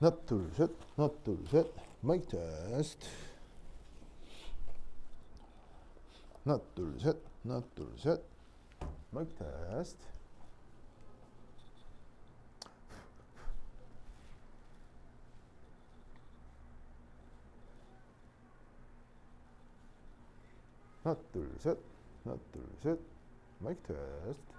하나 둘 셋, 하나 둘 셋, 마이크 테스트. 하나 둘 셋, 하나 둘 셋, 마이크 테스트. 하나 둘 셋, 하나 둘 셋, 마이크 테스트.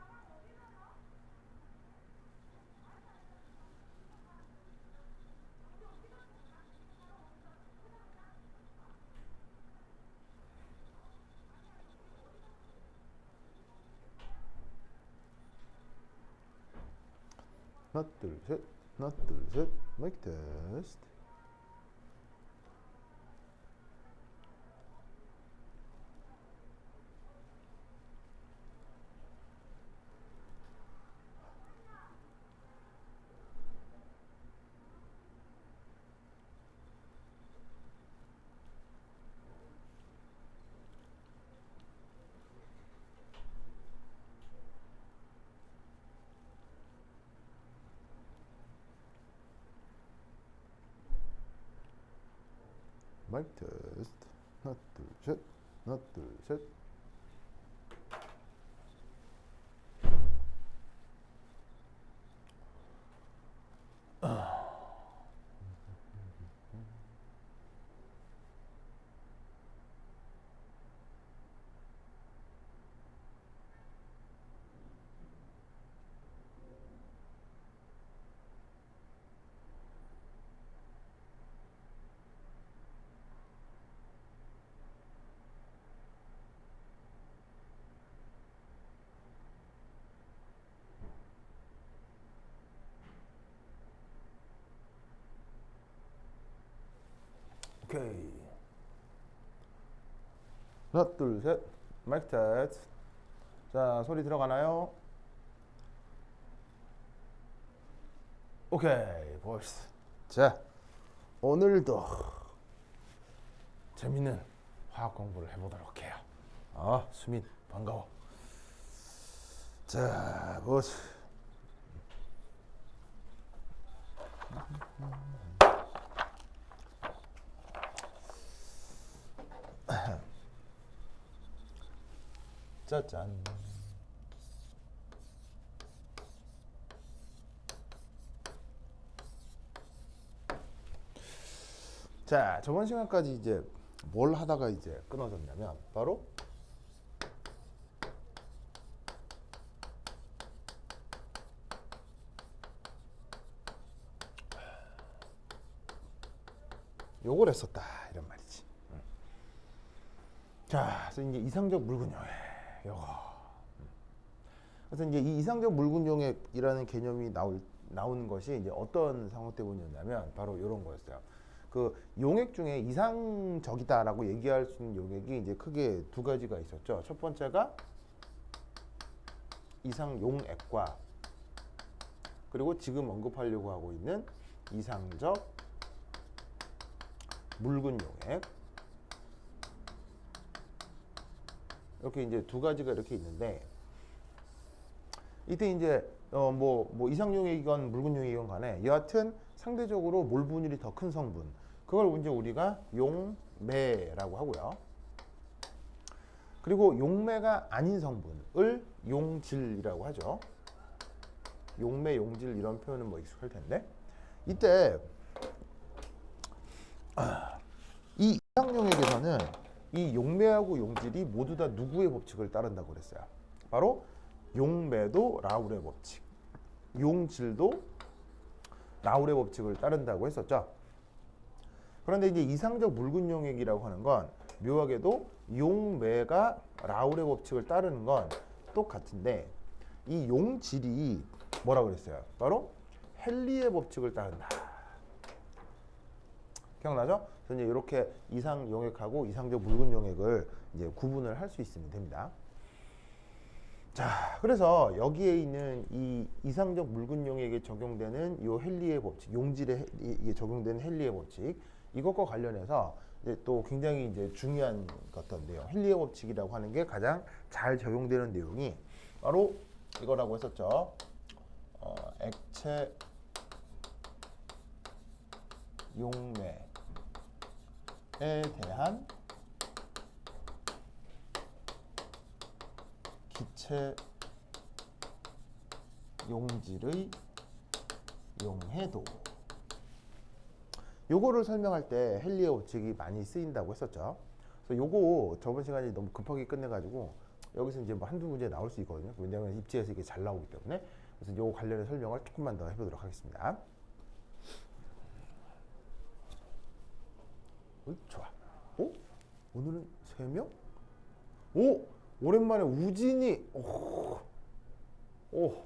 하나 둘 셋, 하나 둘 셋, 마이크 테스트. 마이크 테스트. 하나 둘 셋, 하나 둘 셋. 오케이. 하나 둘 셋, 마이크 테스트. 자, 소리 들어가나요? 오케이, 보이스. 자, 오늘도 재밌는 화학 공부를 해보도록 해요. 수민 반가워. 자, 보스. 짜잔. 자, 저번 시간까지 이제 뭘 하다가 이제 끊어졌냐면 바로 요걸 했었다 이런 말이지. 자, 그래서 이제 이상적 물근용액 요거. 그래서 이제 이 이상적 물근용액이라는 개념이 나오는 것이 이제 어떤 상황 때문이었냐면 바로 이런 거였어요. 그 용액 중에 이상적이다라고 얘기할 수 있는 용액이 이제 크게 두 가지가 있었죠. 첫 번째가 이상용액과 그리고 지금 언급하려고 하고 있는 이상적 묽은용액, 이렇게 이제 두 가지가 이렇게 있는데 이때 이제 뭐 이상용액이건 묽은용액이건 간에 여하튼 상대적으로 몰 분율이 더 큰 성분, 그걸 이제 우리가 용매라고 하고요. 그리고 용매가 아닌 성분을 용질이라고 하죠. 용매, 용질 이런 표현은 뭐 익숙할 텐데 이때 이 이상용액에서는 이 용매하고 용질이 모두 다 누구의 법칙을 따른다고 그랬어요. 바로 용매도 라울의 법칙, 용질도 라울의 법칙을 따른다고 했었죠. 그런데 이제 이상적 묽은용액이라고 하는 건 묘하게도 용매가 라울의 법칙을 따르는 건 똑같은데 이 용질이 뭐라고 그랬어요? 바로 헨리의 법칙을 따른다. 기억나죠? 그래서 이제 이렇게 이상용액하고 이상적 묽은용액을 이제 구분을 할 수 있으면 됩니다. 자, 그래서 여기에 있는 이 이상적 묽은용액에 적용되는 요 헨리의 법칙, 용질에 적용되는 헨리의 법칙, 이것과 관련해서 이제 또 굉장히 이제 중요한 것인데요. 헨리의 법칙이라고 하는 게 가장 잘 적용되는 내용이 바로 이거라고 했었죠. 액체 용매에 대한 기체 용질의 용해도. 요거를 설명할 때 헨리의 법칙이 많이 쓰인다고 했었죠. 그래서 요거 저번 시간에 너무 급하게 끝내가지고 여기서 이제 뭐 한두 문제 나올 수 있거든요. 왜냐하면 입지에서 이게 잘 나오기 때문에. 그래서 요거 관련해 설명을 조금만 더 해보도록 하겠습니다. 좋아. 오? 오늘은 3명? 오! 오랜만에 우진이. 오,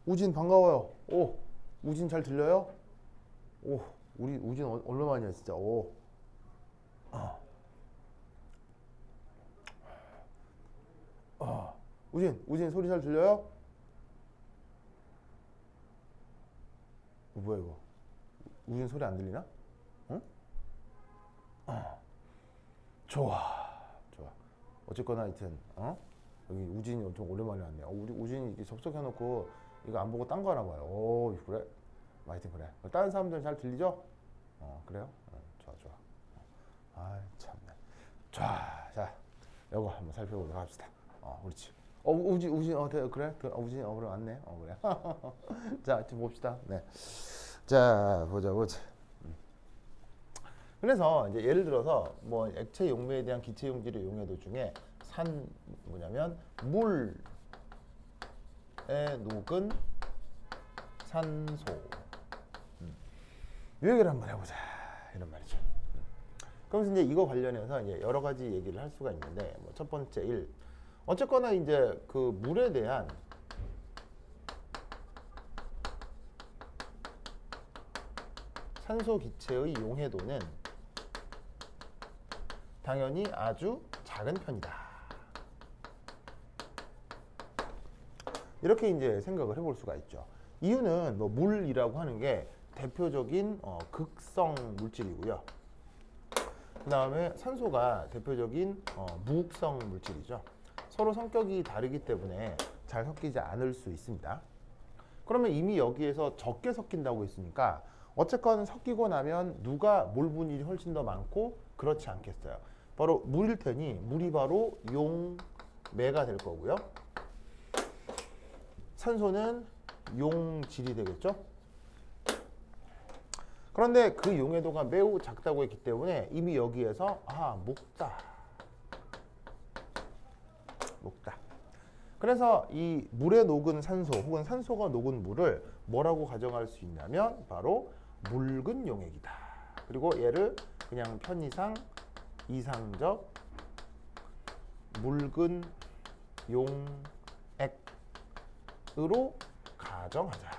우진 반가워요. 오, 우진 잘 들려요? 오, 우리 우진 얼마만이야 진짜. 오. 우진 소리 잘 들려요? 뭐야 이거? 우진 소리 안 들리나? 응? 좋아. 어쨌거나 하여튼 여기 우진이 엄청 오랜만에 왔네요. 우리 우진이 접속해놓고 이거 안 보고 딴 거 하나 봐요. 오, 그래? 하여튼 그래. 다른 사람들은 잘 들리죠? 그래요? 좋아. 참네. 자, 이거 한번 살펴보도록 합시다. 그렇지. 우진, 그래? 우진이 그래 왔네. 그래. 자, 좀 봅시다. 네. 자, 보자. 그래서 이제 예를 들어서 뭐 액체 용매에 대한 기체 용질의 용해도 중에 뭐냐면 물에 녹은 산소. 이 얘기를 한번 해보자 이런 말이죠. 그러면서 이제 이거 관련해서 이제 여러 가지 얘기를 할 수가 있는데 뭐 첫 번째 어쨌거나 이제 그 물에 대한 산소 기체의 용해도는 당연히 아주 작은 편이다. 이렇게 이제 생각을 해볼 수가 있죠. 이유는 뭐 물이라고 하는 게 대표적인 극성 물질이고요. 그 다음에 산소가 대표적인 무극성 물질이죠. 서로 성격이 다르기 때문에 잘 섞이지 않을 수 있습니다. 그러면 이미 여기에서 적게 섞인다고 했으니까 어쨌건 섞이고 나면 누가 몰 분율이 훨씬 더 많고 그렇지 않겠어요. 바로 물일 테니 물이 바로 용매가 될 거고요. 산소는 용질이 되겠죠. 그런데 그 용해도가 매우 작다고 했기 때문에 이미 여기에서 목다. 그래서 이 물에 녹은 산소 혹은 산소가 녹은 물을 뭐라고 가정할 수 있냐면 바로 묽은 용액이다. 그리고 얘를 그냥 편의상 이상적 묽은 용액으로 가정하자.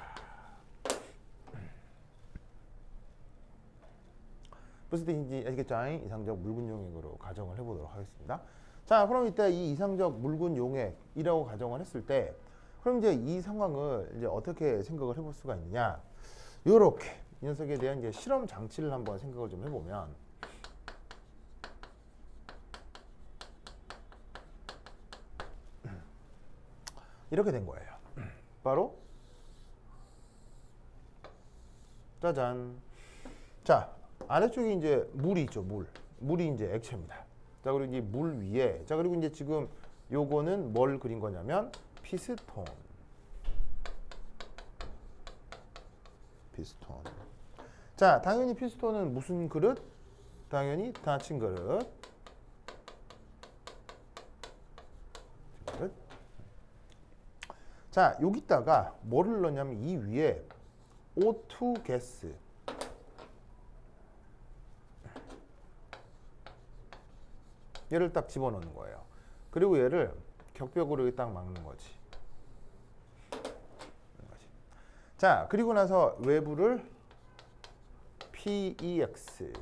무슨 뜻인지 아시겠죠? 이상적 묽은 용액으로 가정을 해보도록 하겠습니다. 자, 그럼 이때 이 이상적 묽은 용액이라고 가정을 했을 때, 그럼 이제 이 상황을 이제 어떻게 생각을 해볼 수가 있느냐? 요렇게 이 녀석에 대한 이제 실험 장치를 한번 생각을 좀 해보면, 이렇게 된 거예요. 바로 짜잔. 자, 아래쪽에 이제 물이 있죠. 물이 이제 액체입니다. 자, 그리고 이제 물 위에, 자, 그리고 이제 지금 요거는 뭘 그린 거냐면 피스톤. 자, 당연히 피스톤은 무슨 그릇? 당연히 닫힌 그릇. 자, 여기다가 뭐를 넣냐면 이 위에 O2 가스, 얘를 딱 집어넣는 거예요. 그리고 얘를 격벽으로 이렇게 딱 막는 거지. 자, 그리고 나서 외부를 PEX.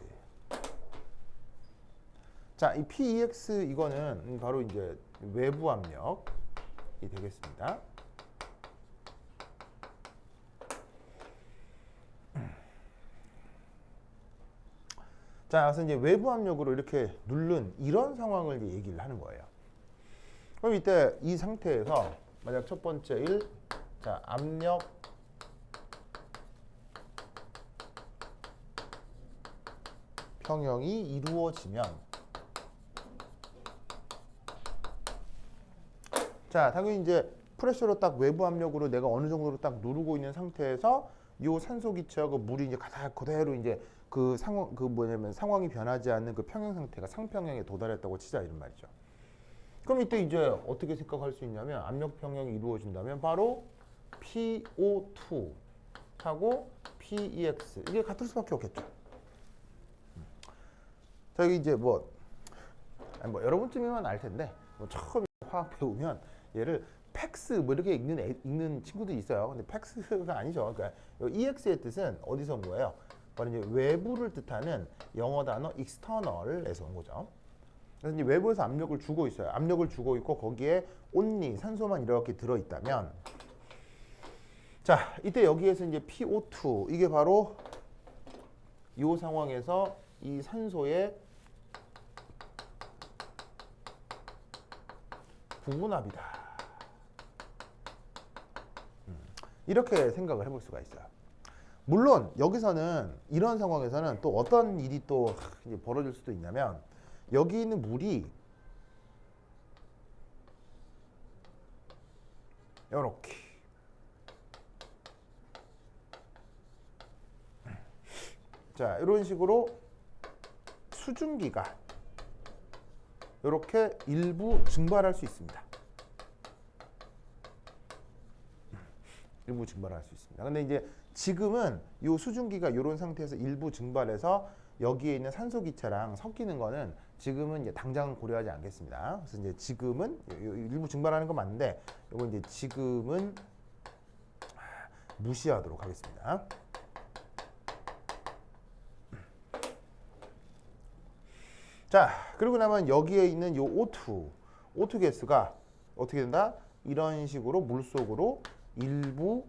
자, 이 PEX 이거는 바로 이제 외부 압력이 되겠습니다. 자, 그래서 이제 외부 압력으로 이렇게 누른 이런 상황을 이제 얘기를 하는 거예요. 그럼 이때 이 상태에서 만약 첫 번째 자, 압력 평형이 이루어지면 자, 당연히 이제 프레셔로 딱 외부 압력으로 내가 어느 정도로 딱 누르고 있는 상태에서 이 산소 기체하고 물이 이제 가닥 그대로 이제 그 상황 그 뭐냐면 상황이 변하지 않는 그 평형 상태가 상평형에 도달했다고 치자 이런 말이죠. 그럼 이때 이제 어떻게 생각할 수 있냐면 압력 평형이 이루어진다면 바로 PO2 하고 PEX 이게 같을 수밖에 없겠죠. 자, 여기 이제 뭐 여러분쯤이면 알 텐데 뭐 처음 화학 배우면 얘를 팩스 뭐 이렇게 읽는 친구들이 있어요. 근데 팩스가 아니죠. 그러니까 EX의 뜻은 어디서 온 거예요? 바로 이제 외부를 뜻하는 영어 단어 external에서 온 거죠. 그래서 이제 외부에서 압력을 주고 있어요. 압력을 주고 있고 거기에 온리 산소만 이렇게 들어 있다면, 자, 이때 여기에서 이제 PO2 이게 바로 이 상황에서 이 산소의 부분압이다. 이렇게 생각을 해볼 수가 있어요. 물론 여기서는 이런 상황에서는 또 어떤 일이 또 이제 벌어질 수도 있냐면 여기 있는 물이 이렇게 자 이런 식으로 수증기가 이렇게 일부 증발할 수 있습니다. 일부 증발할 수 있습니다. 근데 이제 지금은 이 수증기가 이런 상태에서 일부 증발해서 여기에 있는 산소 기체랑 섞이는 거는 지금은 이제 당장은 고려하지 않겠습니다. 그래서 이제 지금은 일부 증발하는 건 맞는데 이거 이제 지금은 무시하도록 하겠습니다. 자, 그리고 나면 여기에 있는 요 O2 가스가 어떻게 된다? 이런 식으로 물속으로 일부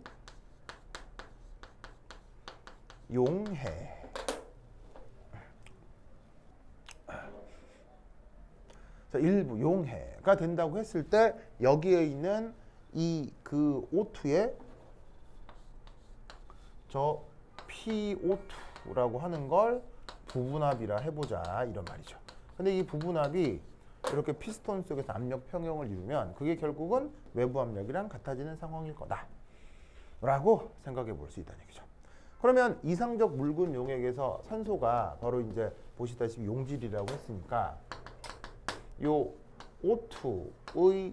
용해. 자, 일부 용해가 된다고 했을 때 여기에 있는 이 그 O2에 저 PO2라고 하는 걸 부분압이라 해보자 이런 말이죠. 근데 이 부분압이 이렇게 피스톤 속에서 압력 평형을 이루면 그게 결국은 외부 압력이랑 같아지는 상황일 거다 라고 생각해 볼 수 있다는 얘기죠. 그러면 이상적 묽은 용액에서 산소가 바로 이제 보시다시피 용질이라고 했으니까 요 O2의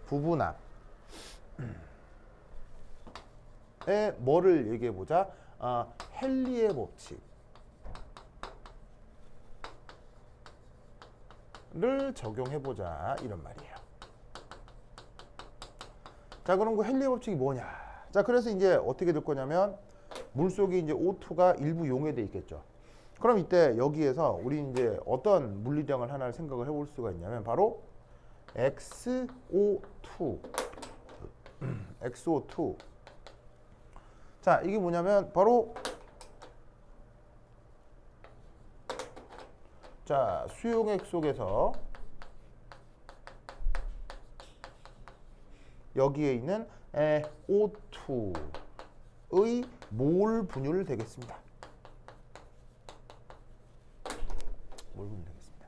부분압에 뭐를 얘기해 보자? 헨리의 법칙을 적용해 보자 이런 말이에요. 자, 그럼 그 헨리의 법칙이 뭐냐? 자, 그래서 이제 어떻게 될 거냐면 물속에 이제 O2가 일부 용해돼 있겠죠. 그럼 이때 여기에서 우리 이제 어떤 물리량을 하나를 생각을 해볼 수가 있냐면 바로 XO2. XO2. 자, 이게 뭐냐면 바로 자, 수용액 속에서 여기에 있는 O2의 몰 분율 되겠습니다. 몰 분율 되겠습니다.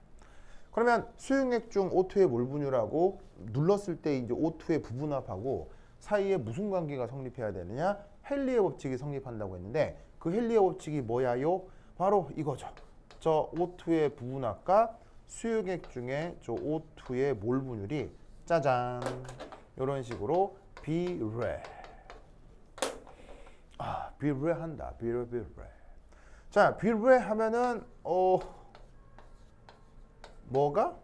그러면 수용액 중 O2의 몰 분율하고 눌렀을 때 이제 O2의 부분압하고 사이에 무슨 관계가 성립해야 되느냐? 헨리의 법칙이 성립한다고 했는데 그 헨리의 법칙이 뭐야요? 바로 이거죠. 저 O2의 부분압과 수용액 중에 저 O2의 몰 분율이 짜잔 이런 식으로 비례. 비례한다. 비례. 자, 비례하면은 뭐가?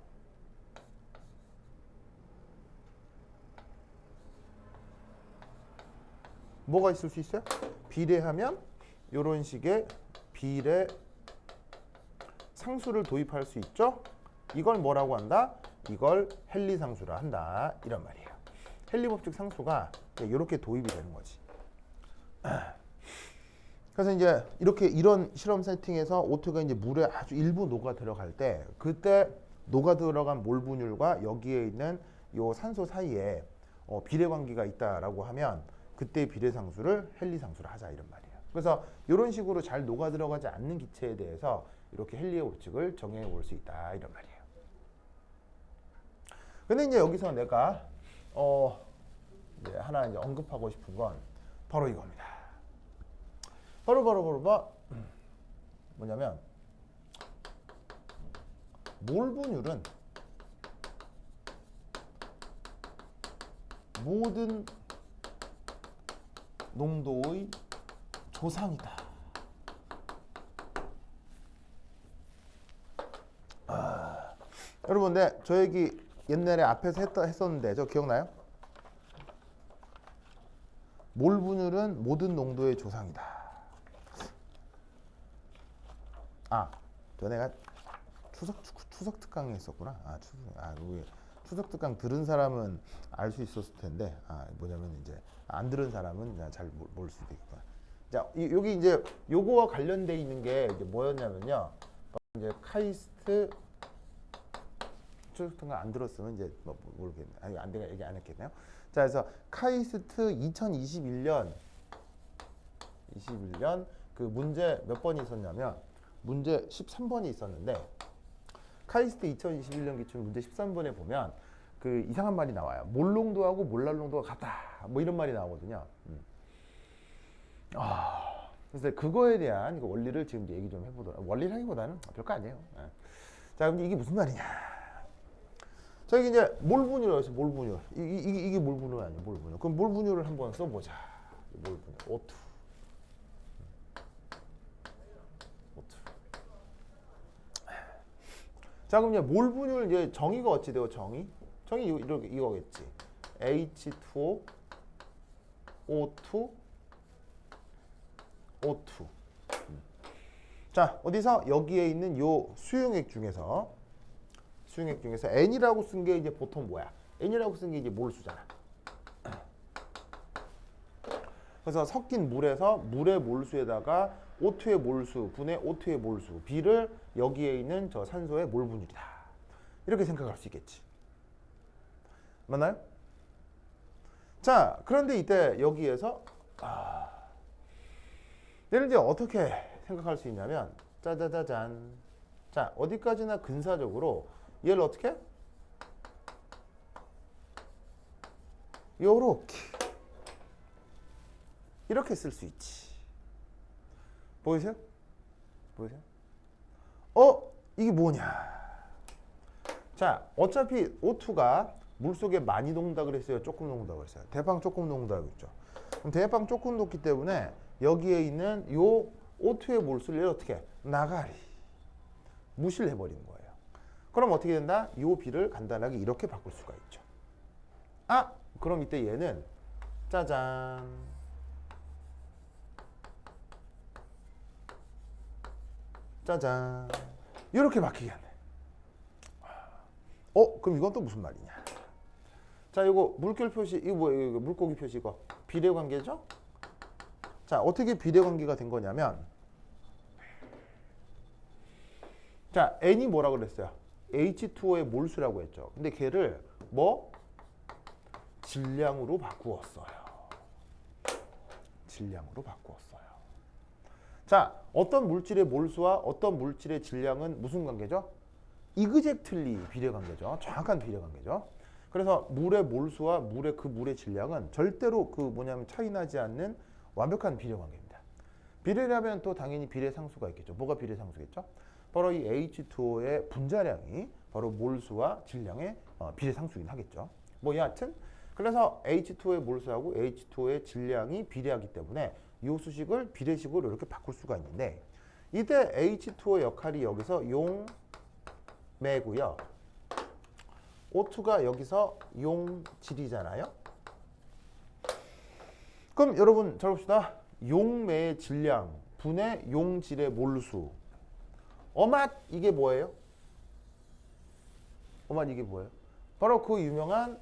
뭐가 있을 수 있어요? 비례하면 이런 식의 비례 상수를 도입할 수 있죠. 이걸 뭐라고 한다? 이걸 헨리 상수라 한다. 이런 말이에요. 헨리 법칙 상수가 이렇게 도입이 되는 거지. 그래서 이제 이렇게 이런 실험 세팅에서 O2가 이제 물에 아주 일부 녹아 들어갈 때 그때 녹아 들어간 몰 분율과 여기에 있는 요 산소 사이에 비례 관계가 있다라고 하면 그때 비례 상수를 헨리 상수라 하자 이런 말이에요. 그래서 이런 식으로 잘 녹아 들어가지 않는 기체에 대해서 이렇게 헨리의 법칙을 정해 볼 수 있다 이런 말이에요. 근데 이제 여기서 내가 이제 하나 이제 언급하고 싶은 건 바로 이겁니다. 바로 뭐냐면 몰 분율은 모든 농도의 조상이다. 여러분, 네, 저 얘기 옛날에 앞에서 했었는데 저 기억나요? 몰 분율은 모든 농도의 조상이다. 저 내가 추석 특강에 있었구나. 추석 특강 들은 사람은 알 수 있었을 텐데, 뭐냐면 이제 안 들은 사람은 잘 모를 수도 있겠구나. 자, 여기 이제 요거와 관련돼 있는 게 이제 뭐였냐면요. 이제 카이스트 추석 특강 안 들었으면 이제 모르겠네. 내가 얘기 안 했겠네요. 자, 그래서 카이스트 2021년 그 문제 몇 번이 있었냐면 문제 13번이 있었는데, 카이스트 2021년 기출 문제 13번에 보면 그 이상한 말이 나와요. 몰농도하고 몰랄농도가 같다. 뭐 이런 말이 나오거든요. 그래서 그거에 대한 이거 원리를 지금 얘기 좀 해보도록. 원리라기보다는 별거 아니에요. 자, 그럼 이게 무슨 말이냐? 자, 이게 이제 몰 분율이라고 해서 몰 분율. 이게 몰 분율 아니에요. 몰 분율. 그럼 몰 분율을 한번 써보자. 몰 분율. O2. 자, 그럼 이제 몰 분율 이제 정의가 어찌 돼요? 정의 이거겠지. H2O, O2, O2. 자, 어디서 여기에 있는 요 수용액 중에서 N이라고 쓴 게 이제 보통 뭐야? N이라고 쓴 게 이제 몰수잖아. 그래서 섞인 물에서 물의 몰수에다가 O2의 몰수 분의 O2의 몰수 B를 여기에 있는 저 산소의 몰 분율이다. 이렇게 생각할 수 있겠지. 맞나요? 자, 그런데 이때 여기에서 얘를 이제 어떻게 생각할 수 있냐면 짜자자잔. 자, 어디까지나 근사적으로 얘를 어떻게? 요렇게 이렇게 쓸 수 있지. 보이세요? 이게 뭐냐? 자, 어차피 O2가 물속에 많이 녹는다 그랬어요? 조금 녹는다 그랬어요? 대빵 조금 녹는다 그랬죠? 그럼 대빵 조금 녹기 때문에 여기에 있는 요 O2의 몰수를 어떻게? 나가리. 무시를 해버리는 거예요. 그럼 어떻게 된다? 요 B를 간단하게 이렇게 바꿀 수가 있죠. 그럼 이때 얘는 짜잔. 짜잔. 이렇게 바뀌게 하네. 그럼 이건 또 무슨 말이냐? 자, 이거 물결 표시, 이거 뭐예요? 이거 물고기 표시, 이거 비례관계죠? 자, 어떻게 비례관계가 된 거냐면, 자, N이 뭐라 그랬어요? H2O의 몰수라고 했죠. 근데 걔를 질량으로 바꾸었어요. 자, 어떤 물질의 몰수와 어떤 물질의 질량은 무슨 관계죠? 이그젝틀리 비례관계죠. 정확한 비례관계죠. 그래서 물의 몰수와 물의 질량은 절대로 뭐냐면 차이 나지 않는 완벽한 비례관계입니다. 비례라면 또 당연히 비례상수가 있겠죠. 뭐가 비례상수겠죠? 바로 이 H2O의 분자량이 바로 몰수와 질량의 비례상수긴 하겠죠. 여하튼 그래서 H2O의 몰수하고 H2O의 질량이 비례하기 때문에 이 수식을 비례식으로 이렇게 바꿀 수가 있는데, 이때 H2O 역할이 여기서 용매고요. O2가 여기서 용질이잖아요. 그럼 여러분 잘 봅시다. 용매의 질량 분의 용질의 몰수. 이게 뭐예요? 이게 뭐예요? 바로 그 유명한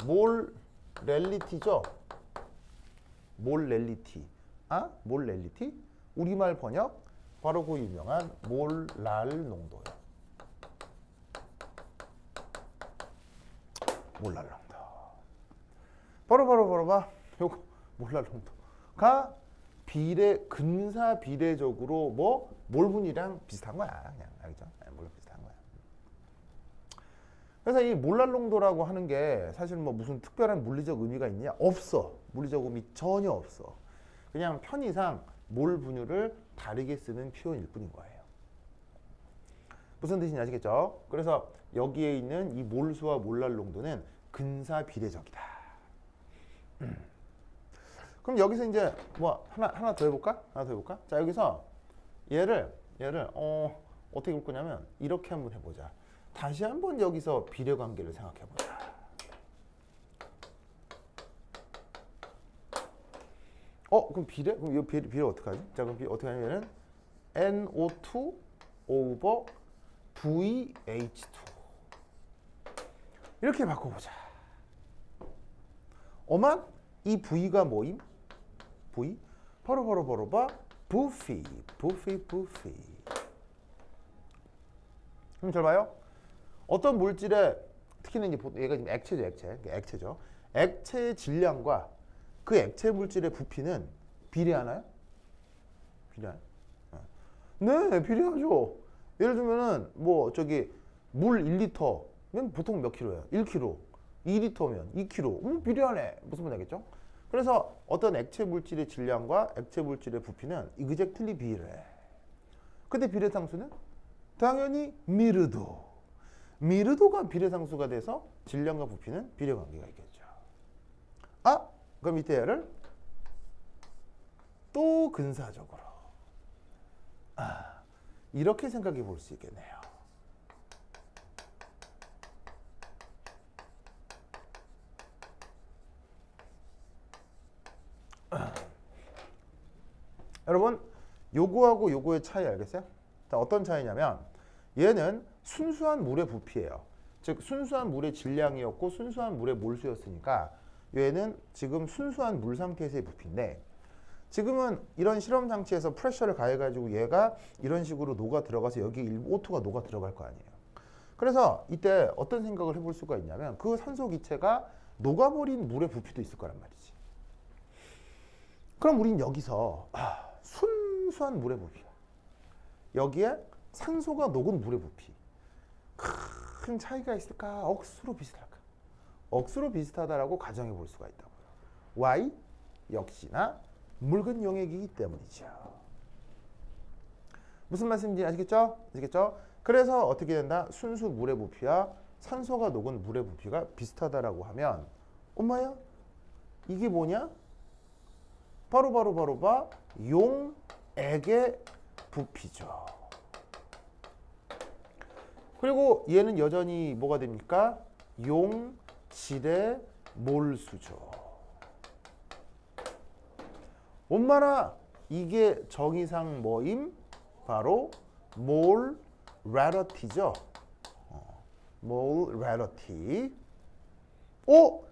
몰렐리티죠. 몰렐리티. 몰렐리티? 우리말 번역 바로 그 유명한 몰랄 농도요. 몰랄 농도. 바로 요거 몰랄 농도가 근사 비례적으로 뭐 몰분이랑 비슷한 거야. 그냥 알겠죠? 몰 비슷한 거야. 그래서 이 몰랄농도라고 하는 게 사실 뭐 무슨 특별한 물리적 의미가 있냐? 없어. 물리적 의미 전혀 없어. 그냥 편의상 몰 분율을 다르게 쓰는 표현일 뿐인 거예요. 무슨 뜻인지 아시겠죠? 그래서 여기에 있는 이 몰수와 몰랄농도는 근사 비례적이다. 그럼 여기서 이제 뭐 하나 더 해볼까? 자, 여기서 얘를 어떻게 볼 거냐면 이렇게 한번 해보자. 다시 한번 여기서 비례 관계를 생각해 보자. 그럼 비례? 그럼 이 비례 어떻게 하지? 자, 그럼 어떻게 하냐면은 NO2 over VH2 이렇게 바꿔보자. 어만 이 V가 뭐임? V 바로 봐. 부피. 그럼 잘 봐요. 어떤 물질의 특히는 이제 얘가 지금 액체죠. 액체의 질량과 그 액체 물질의 부피는 비례하나요? 비례하나요? 네, 비례하죠. 예를 들면은 뭐 저기 물 1리터면 보통 몇 킬로예요? 1kg. 2리터면 2kg. 비례하네. 무슨 말인지 알겠죠? 그래서 어떤 액체 물질의 질량과 액체 물질의 부피는 exactly 비례해. 근데 비례상수는 당연히 미르도. 미르도가 비례상수가 돼서 질량과 부피는 비례관계가 있겠죠. 그럼 밑에 얘를 또 근사적으로 이렇게 생각해 볼 수 있겠네요. 여러분, 요거하고 요거의 차이 알겠어요? 자, 어떤 차이냐면 얘는 순수한 물의 부피예요. 즉 순수한 물의 질량이었고 순수한 물의 몰수였으니까 얘는 지금 순수한 물 상태에서의 부피인데, 지금은 이런 실험 장치에서 프레셔를 가해가지고 얘가 이런 식으로 녹아 들어가서 여기 O2가 녹아 들어갈 거 아니에요. 그래서 이때 어떤 생각을 해볼 수가 있냐면 그 산소 기체가 녹아버린 물의 부피도 있을 거란 말이지. 그럼 우린 여기서 순수한 물의 부피, 여기에 산소가 녹은 물의 부피, 큰 차이가 있을까? 억수로 비슷할까? 억수로 비슷하다라고 가정해 볼 수가 있다고요. Y 역시나 묽은 용액이기 때문이죠. 무슨 말씀인지 아시겠죠? 그래서 어떻게 된다? 순수 물의 부피와 산소가 녹은 물의 부피가 비슷하다라고 하면 엄마야? 이게 뭐냐? 바로 봐. 용액의 부피죠. 그리고 얘는 여전히 뭐가 됩니까? 용질의 몰수죠. 엄마나 이게 정의상 뭐임? 바로 몰라리티죠. 몰라리티.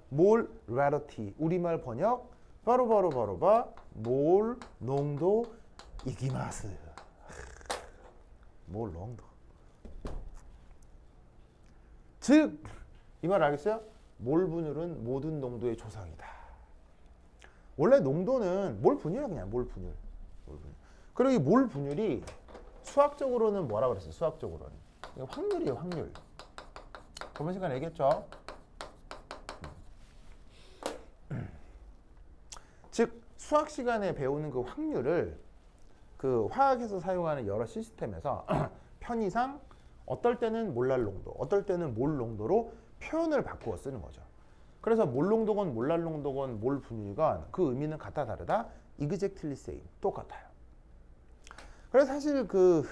몰라리티. 우리말 번역 바로 봐. 몰 농도 이기마스. 몰 농도. 즉, 이 말 알겠어요? 몰 분율은 모든 농도의 조상이다. 원래 농도는 몰 분율이야, 그냥 몰 분율. 그리고 이 몰 분율이 수학적으로는 뭐라 그랬어요? 수학적으로는 이거 확률이에요, 확률. 저번 시간에 얘기했죠. 즉 수학 시간에 배우는 그 확률을 그 화학에서 사용하는 여러 시스템에서 편의상 어떨 때는 몰랄 농도, 어떨 때는 몰 농도로 표현을 바꾸어 쓰는 거죠. 그래서 몰 농도건 몰랄 농도건 몰 분율건 그 의미는 같다 다르다? exactly same, 똑같아요. 그래서 사실 그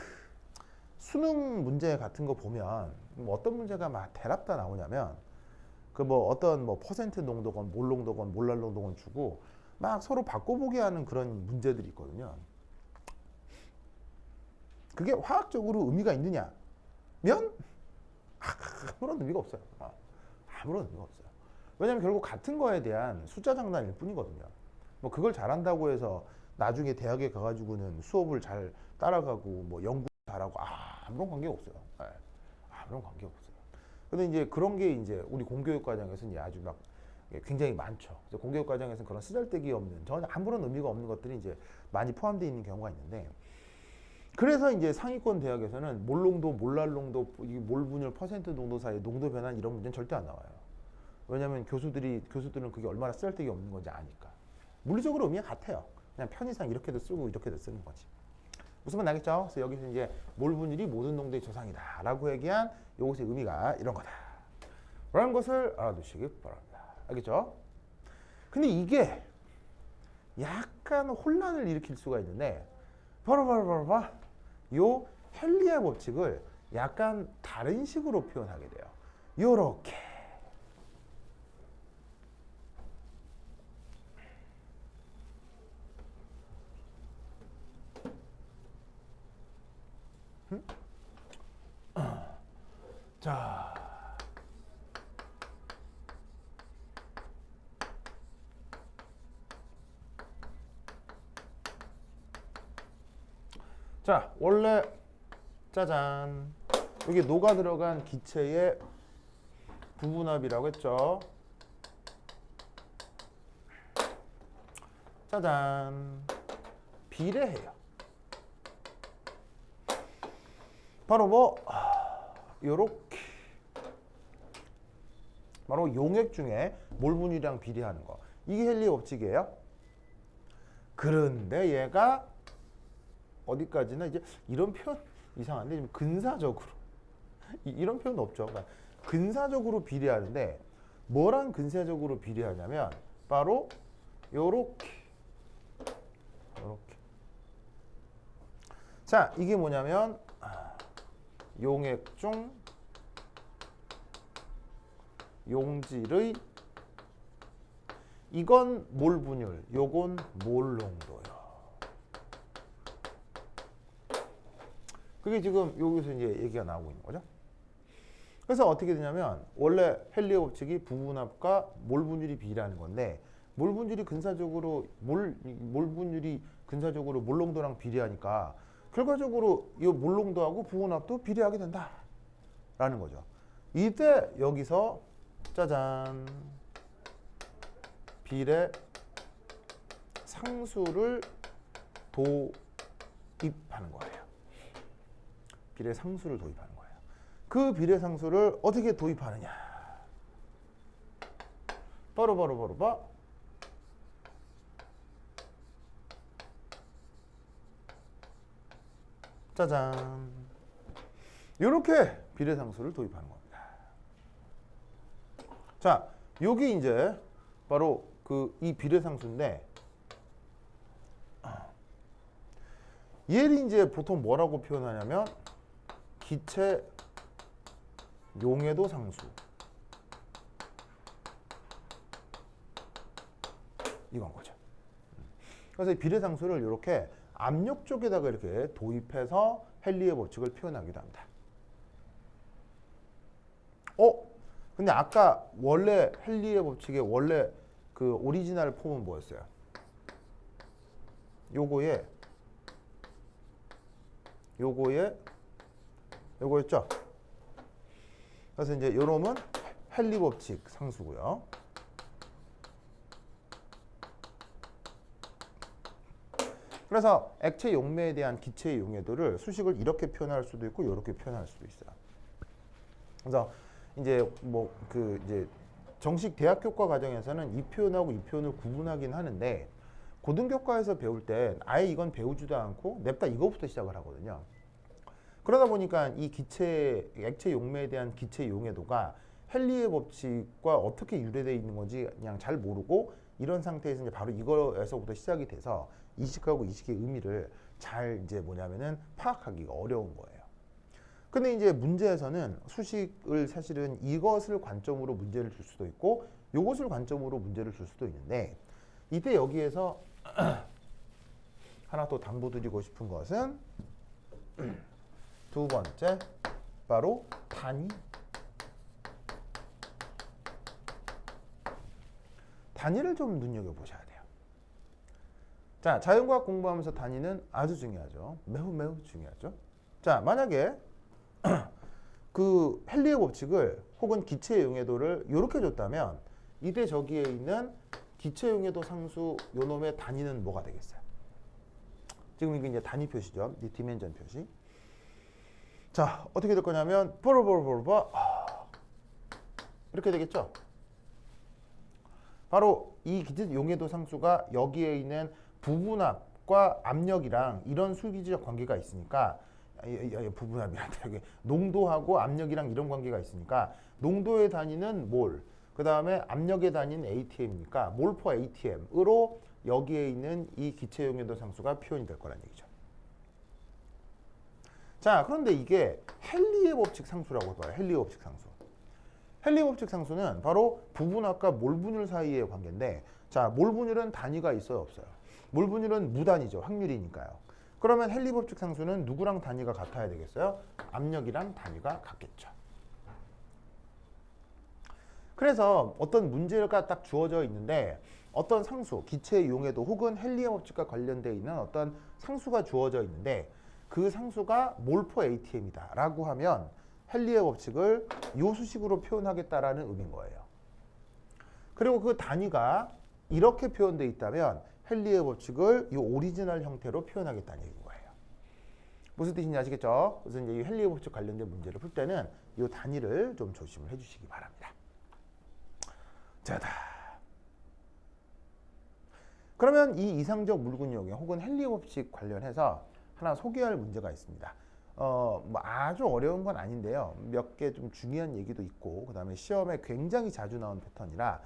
수능 문제 같은 거 보면 뭐 어떤 문제가 막 대랍다 나오냐면 그 뭐 어떤 뭐 퍼센트 농도건 몰 농도건 몰랄 농도건 주고 막 서로 바꿔보게 하는 그런 문제들이 있거든요. 그게 화학적으로 의미가 있느냐? 면 아무런 의미가 없어요. 아무런 의미가 없어요. 왜냐하면 결국 같은 거에 대한 숫자 장난일 뿐이거든요. 뭐 그걸 잘한다고 해서 나중에 대학에 가가지고는 수업을 잘 따라가고 뭐 연구 잘하고 아무런 관계가 없어요. 아무런 관계가 없어요. 근데 이제 그런 게 이제 우리 공교육 과정에서 이제 아주 막 굉장히 많죠. 그래서 공교육 과정에서는 그런 쓰잘데기 없는 전혀 아무런 의미가 없는 것들이 이제 많이 포함되어 있는 경우가 있는데 그래서 이제 상위권 대학에서는 몰농도, 몰랄농도, 이 몰분율 퍼센트 농도 사이 농도 변환 이런 문제는 절대 안 나와요. 왜냐하면 교수들은 그게 얼마나 쓰잘데기 없는 건지 아니까. 물리적으로 의미가 같아요. 그냥 편의상 이렇게도 쓰고 이렇게도 쓰는 거지. 무슨 말 나겠죠? 그래서 여기서 이제 몰분율이 모든 농도의 조상이다라고 얘기한 이것의 의미가 이런 거다. 라는 것을 알아두시기 바랍니다. 알겠죠? 근데 이게 약간 혼란을 일으킬 수가 있는데 바로 요 헨리의 법칙을 약간 다른 식으로 표현하게 돼요. 요렇게. 자. 자, 원래 짜잔. 여기 녹아 들어간 기체의 부분합이라고 했죠. 짜잔. 비례해요. 바로 뭐 요렇게 바로 용액 중에 몰분율이랑 비례하는 거. 이게 헨리의 법칙이에요. 그런데 얘가 어디까지나 이제 이런 표현 이상한데 좀 근사적으로 이런 표현 없죠. 그러니까 근사적으로 비례하는데 뭐랑 근사적으로 비례하냐면 바로 요렇게 요렇게. 자, 이게 뭐냐면 용액 중 용질의 이건 몰분율, 요건 몰농도요. 그게 지금 여기서 이제 얘기가 나오고 있는 거죠. 그래서 어떻게 되냐면 원래 헨리의 법칙이 부분합과 몰분율이 비례하는 건데 몰분율이 근사적으로 몰분율이 근사적으로 몰농도랑 비례하니까 결과적으로 이 몰농도하고 부분합도 비례하게 된다라는 거죠. 이때 여기서 짜잔 비례 상수를 도입하는 거예요. 비례 상수를 도입하는 거예요. 그 비례 상수를 어떻게 도입하느냐? 바로 짜잔. 이렇게 비례 상수를 도입하는 겁니다. 자, 여기 이제 바로 이 비례 상수인데 얘를 이제 보통 뭐라고 표현하냐면 기체 용해도 상수 이건 거죠. 그래서 이 비례 상수를 이렇게 압력 쪽에다가 이렇게 도입해서 헨리의 법칙을 표현하기도 합니다. 근데 아까 원래 헨리의 법칙의 원래 그 오리지널 폼은 뭐였어요? 요거였죠? 그래서 이제 요놈은 헨리 법칙 상수고요. 그래서 액체 용매에 대한 기체의 용해도를 수식을 이렇게 표현할 수도 있고 이렇게 표현할 수도 있어요. 그래서 이제 이제 정식 대학 교과 과정에서는 이 표현하고 이 표현을 구분하긴 하는데 고등교과에서 배울 때 아예 이건 배우지도 않고 냅다 이거부터 시작을 하거든요. 그러다 보니까 이 액체 용매에 대한 기체 용해도가 헨리의 법칙과 어떻게 유래되어 있는 건지 그냥 잘 모르고 이런 상태에서 이제 바로 이거에서부터 시작이 돼서 이 식하고 이 식의 의미를 잘 이제 뭐냐면은 파악하기가 어려운 거예요. 근데 이제 문제에서는 수식을 사실은 이것을 관점으로 문제를 줄 수도 있고 이것을 관점으로 문제를 줄 수도 있는데 이때 여기에서 하나 또 당부드리고 싶은 것은 두 번째 바로 단위를 좀 눈여겨보셔야 돼요. 자, 자연과학 공부하면서 단위는 아주 중요하죠. 매우 중요하죠. 자, 만약에 그 헨리의 법칙을 혹은 기체의 용해도를 이렇게 줬다면 이때 저기에 있는 기체 용해도 상수 요놈의 단위는 뭐가 되겠어요? 지금 이게 이제 단위 표시죠. 이 디멘전 표시. 자, 어떻게 될 거냐면 이렇게 되겠죠. 바로 이 기체 용해도 상수가 여기에 있는 부분압과 압력이랑 이런 수기적 관계가 있으니까 부분압이란다. 여기 농도하고 압력이랑 이런 관계가 있으니까 농도의 단위는 몰, 그 다음에 압력의 단위는 atm이니까 몰 퍼 atm으로 여기에 있는 이 기체 용해도 상수가 표현이 될 거란 얘기죠. 자, 그런데 이게 헨리의 법칙 상수라고 봐요. 헨리의 법칙 상수. 헨리의 법칙 상수는 바로 부분압과 몰 분율 사이의 관계인데, 자, 몰 분율은 단위가 있어요, 없어요? 몰 분율은 무단위죠. 확률이니까요. 그러면 헨리 법칙 상수는 누구랑 단위가 같아야 되겠어요? 압력이랑 단위가 같겠죠. 그래서 어떤 문제가 딱 주어져 있는데 어떤 상수, 기체의 용해도 혹은 헨리의 법칙과 관련되어 있는 어떤 상수가 주어져 있는데 그 상수가 몰 퍼 atm이다 라고 하면 헨리의 법칙을 요 수식으로 표현하겠다라는 의미인 거예요. 그리고 그 단위가 이렇게 표현되어 있다면 헨리의 법칙을 이 오리지널 형태로 표현하겠다는 얘기인 거예요. 무슨 뜻인지 아시겠죠? 그래서 이제 이 헨리의 법칙 관련된 문제를 풀 때는 이 단위를 좀 조심을 해주시기 바랍니다. 자다. 그러면 이 이상적 물군 용해 혹은 헨리의 법칙 관련해서 하나 소개할 문제가 있습니다. 뭐 아주 어려운 건 아닌데요. 몇 개 좀 중요한 얘기도 있고, 그 다음에 시험에 굉장히 자주 나온 패턴이라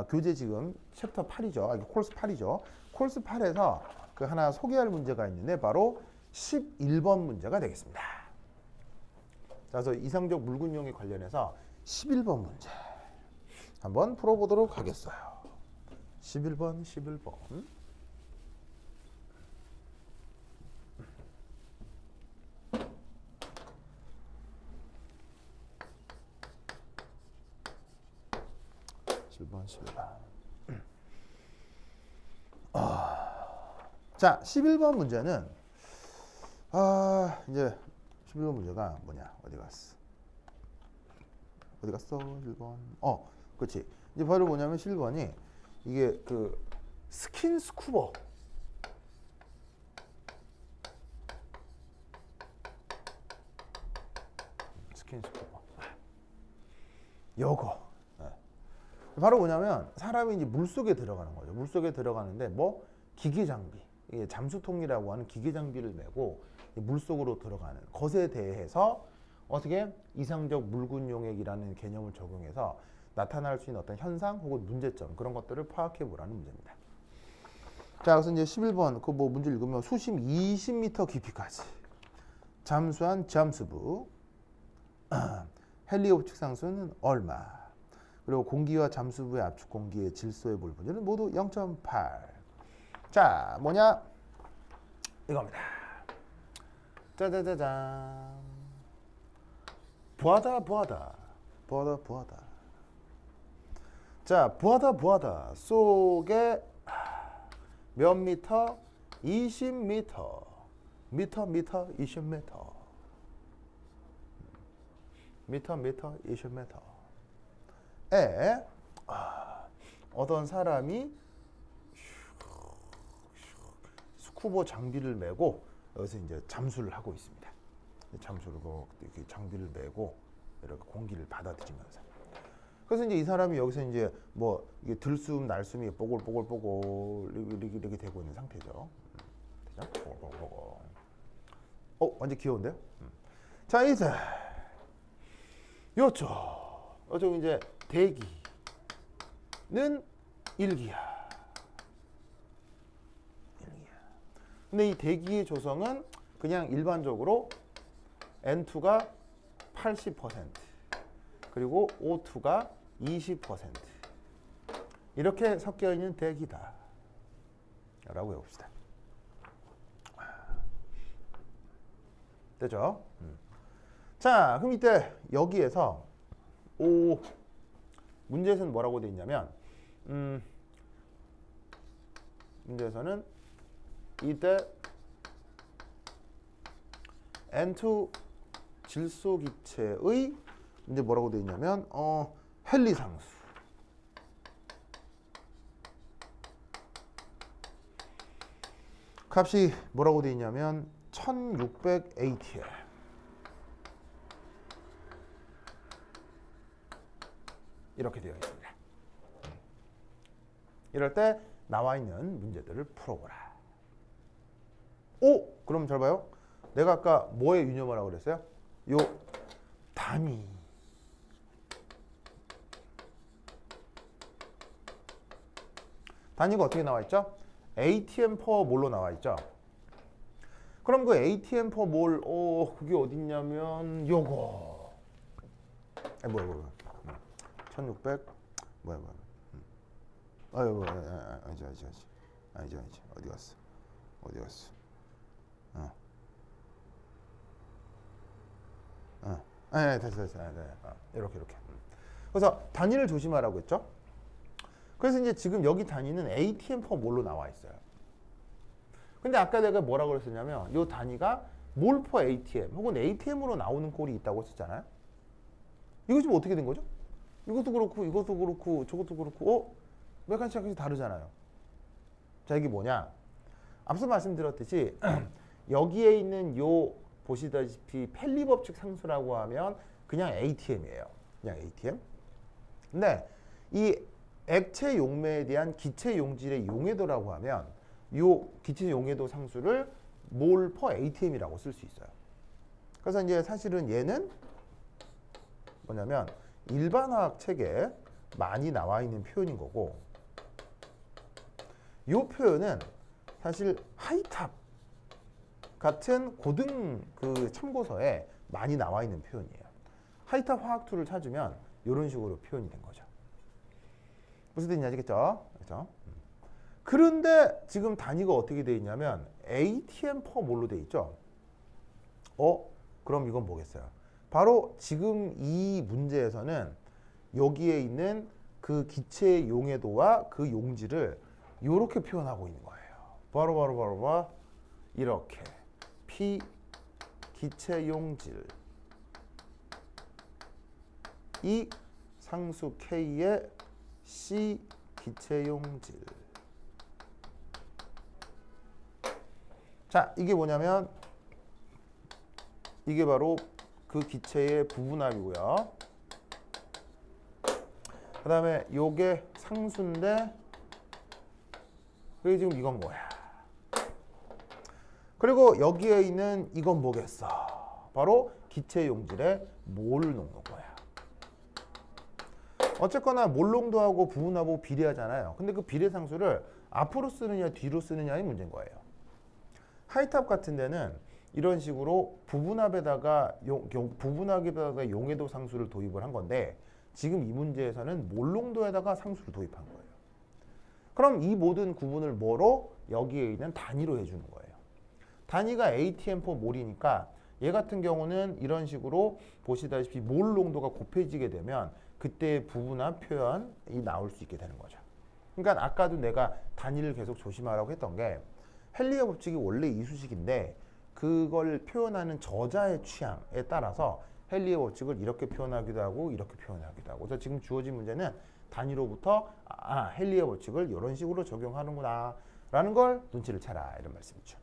교재 지금 챕터 8이죠. 콜스 8이죠. 콜스 8에서 그 하나 소개할 문제가 있는데 바로 11번 문제가 되겠습니다. 자, 그래서 이상적 물군 용해 관련해서 11번 문제 한번 풀어보도록 하겠어요. 11번. 11번. 자, 11번 문제는 이제 11번 문제가 뭐냐? 어디 갔어? 11번. 그렇지. 이제 바로 뭐냐면 11번이 이게 그 스킨 스쿠버. 스킨 스쿠버. 요거. 바로 뭐냐면 사람이 이제 물속에 들어가는 거죠. 물속에 들어가는데 뭐 기계 장비, 이게 잠수통이라고 하는 기계 장비를 메고 물속으로 들어가는 것에 대해서 어떻게 이상적 물군 용액이라는 개념을 적용해서 나타날 수 있는 어떤 현상 혹은 문제점 그런 것들을 파악해 보라는 문제입니다. 자, 그래서 이제 11번 그 뭐 문제 읽으면 수심 20m 깊이까지 잠수한 잠수부 헨리의 법칙 상수는 얼마? 그리고 공기와 잠수부의 압축 공기의 질소의 몰 분율은 모두 0.8. 자, 뭐냐? 이겁니다. 짜자자잔. 보아다. 자, 보아다 속에 몇 미터? 20m. 미터 20m. 미터 20m. 에 어떤 사람이 스쿠버 장비를 메고 여기서 이제 잠수를 하고 있습니다. 잠수를 이렇게 장비를 메고 이렇게 공기를 받아들이면서. 그래서 이제 이 사람이 여기서 이제 뭐 이게 들숨 날숨이 뽀글뽀글 이렇게 되고 있는 상태죠. 그죠? 뽀글뽀글. 완전 귀여운데요? 자, 이제 요쪽 이제 대기는 1기야. 근데 이 대기의 조성은 그냥 일반적으로 N2가 80% 그리고 O2가 20% 이렇게 섞여 있는 대기다 라고 해봅시다. 되죠? 자, 그럼 이때 여기에서 문제에서는 뭐라고 되어 있냐면 문제에서는 이때 N2 질소기체의 이제 뭐라고 되어 있냐면 헨리 상수 값이 뭐라고 돼 있냐면 1600 ATM. 이렇게 되어 있습니다. 이럴 때 나와 있는 문제들을 풀어보라. 오! 그럼 잘 봐요. 내가 아까 뭐에 유념하라고 그랬어요? 요 단위. 단위가 어떻게 나와 있죠? ATM per 몰로 나와 있죠. 그럼 그 ATM per 몰, 그게 어딨냐면 요거. 뭐야. 1600 뭐야. 아이고, 아니지. 어디 갔어? 다시. 이렇게. 그래서 단위를 조심하라고 했죠. 그래서 이제 지금 여기 단위는 ATM per 몰로 나와 있어요. 근데 아까 내가 뭐라고 그랬었냐면 이 단위가 몰 per ATM 혹은 ATM으로 나오는 꼴이 있다고 했었잖아요. 이거 지금 어떻게 된 거죠? 이것도 그렇고 저것도 그렇고 메카닉 약이 다르잖아요. 자, 이게 뭐냐? 앞서 말씀드렸듯이 여기에 있는 요 보시다시피 펠리 법칙 상수라고 하면 그냥 ATM이에요. 그냥 ATM. 근데 이 액체 용매에 대한 기체 용질의 용해도라고 하면 요 기체 용해도 상수를 몰 퍼 ATM이라고 쓸 수 있어요. 그래서 이제 사실은 얘는 뭐냐면 일반화학 책에 많이 나와 있는 표현인 거고, 이 표현은 사실 하이탑 같은 고등 그 참고서에 많이 나와 있는 표현이에요. 하이탑 화학2를 찾으면 이런 식으로 표현이 된 거죠. 무슨 뜻인지 아시겠죠? 그렇죠? 그런데 지금 단위가 어떻게 되어 있냐면 ATM per 몰로 되어 있죠. 그럼 이건 뭐겠어요? 바로 지금 이 문제에서는 여기에 있는 그 기체의 용해도와 그 용질을 이렇게 표현하고 있는 거예요. 바로 이렇게 P 기체 용질 이 상수 K의 C 기체 용질. 자, 이게 뭐냐면 이게 바로 그 기체의 부분합이고요. 그 다음에 요게 상수인데 그게 지금 이건 뭐야? 그리고 여기에 있는 이건 뭐겠어? 바로 기체 용질의 몰 농도고요. 어쨌거나 몰 농도하고 부분합하고 비례하잖아요. 근데 그 비례 상수를 앞으로 쓰느냐 뒤로 쓰느냐의 문제인 거예요. 하이탑 같은 데는 이런 식으로 부분합에다가 용해도 상수를 도입을 한 건데 지금 이 문제에서는 몰 농도에다가 상수를 도입한 거예요. 그럼 이 모든 구분을 뭐로? 여기에 있는 단위로 해주는 거예요. 단위가 ATM per 몰이니까 얘 같은 경우는 이런 식으로 보시다시피 몰 농도가 곱해지게 되면 그때 부분합 표현이 나올 수 있게 되는 거죠. 그러니까 아까도 내가 단위를 계속 조심하라고 했던 게 헨리의 법칙이 원래 이수식인데 그걸 표현하는 저자의 취향에 따라서 헨리의 법칙을 이렇게 표현하기도 하고 이렇게 표현하기도 하고. 그래서 지금 주어진 문제는 단위로부터 헨리의 법칙을 이런 식으로 적용하는구나 라는 걸 눈치를 채라 이런 말씀이죠.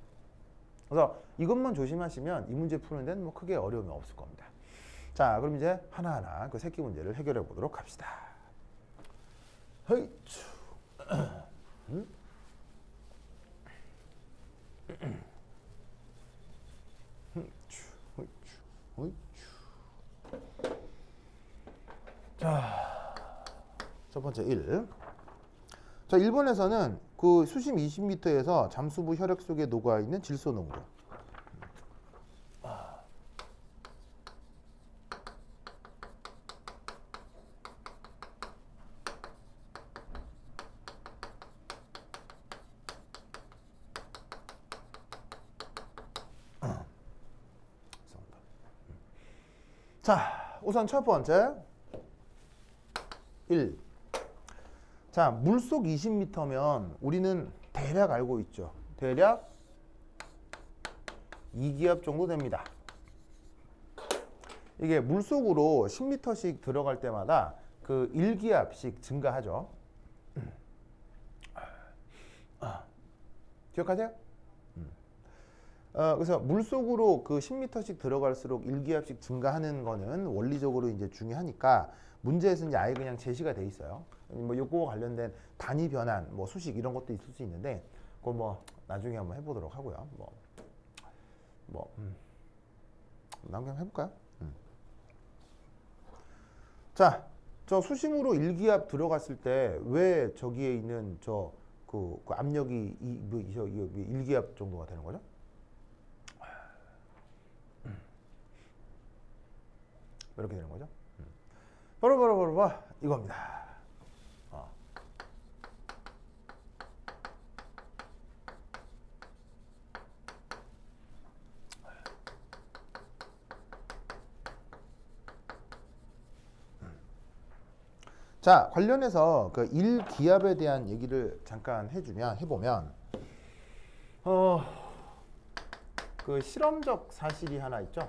그래서 이것만 조심하시면 이 문제 푸는 데는 뭐 크게 어려움이 없을 겁니다. 자, 그럼 이제 하나하나 그 새끼 문제를 해결해 보도록 합시다. 허이추. 자, 첫 번째 1. 자, 1번에서는 그 수심 20m에서 잠수부 혈액 속에 녹아 있는 질소 농도. 자, 우선 첫 번째 1. 자, 물속 20m면 우리는 대략 알고 있죠. 대략 2기압 정도 됩니다. 이게 물속으로 10m씩 들어갈 때마다 그 1기압씩 증가하죠. 기억하세요? 그래서 물 속으로 그 10m씩 들어갈수록 일기압씩 증가하는 거는 원리적으로 이제 중요하니까 문제에서 이제 아예 그냥 제시가 돼 있어요. 뭐 요거 관련된 단위 변환, 뭐 수식 이런 것도 있을 수 있는데 그건 뭐 나중에 한번 해보도록 하고요. 나중에 한번 해볼까요? 자, 저 수심으로 일기압 들어갔을 때 왜 저기에 있는 그 압력이 일기압 정도가 되는 거죠? 이렇게 되는 거죠. 바로 이겁니다. 자, 관련해서 그 일기압에 대한 얘기를 잠깐 해보면 그 실험적 사실이 하나 있죠.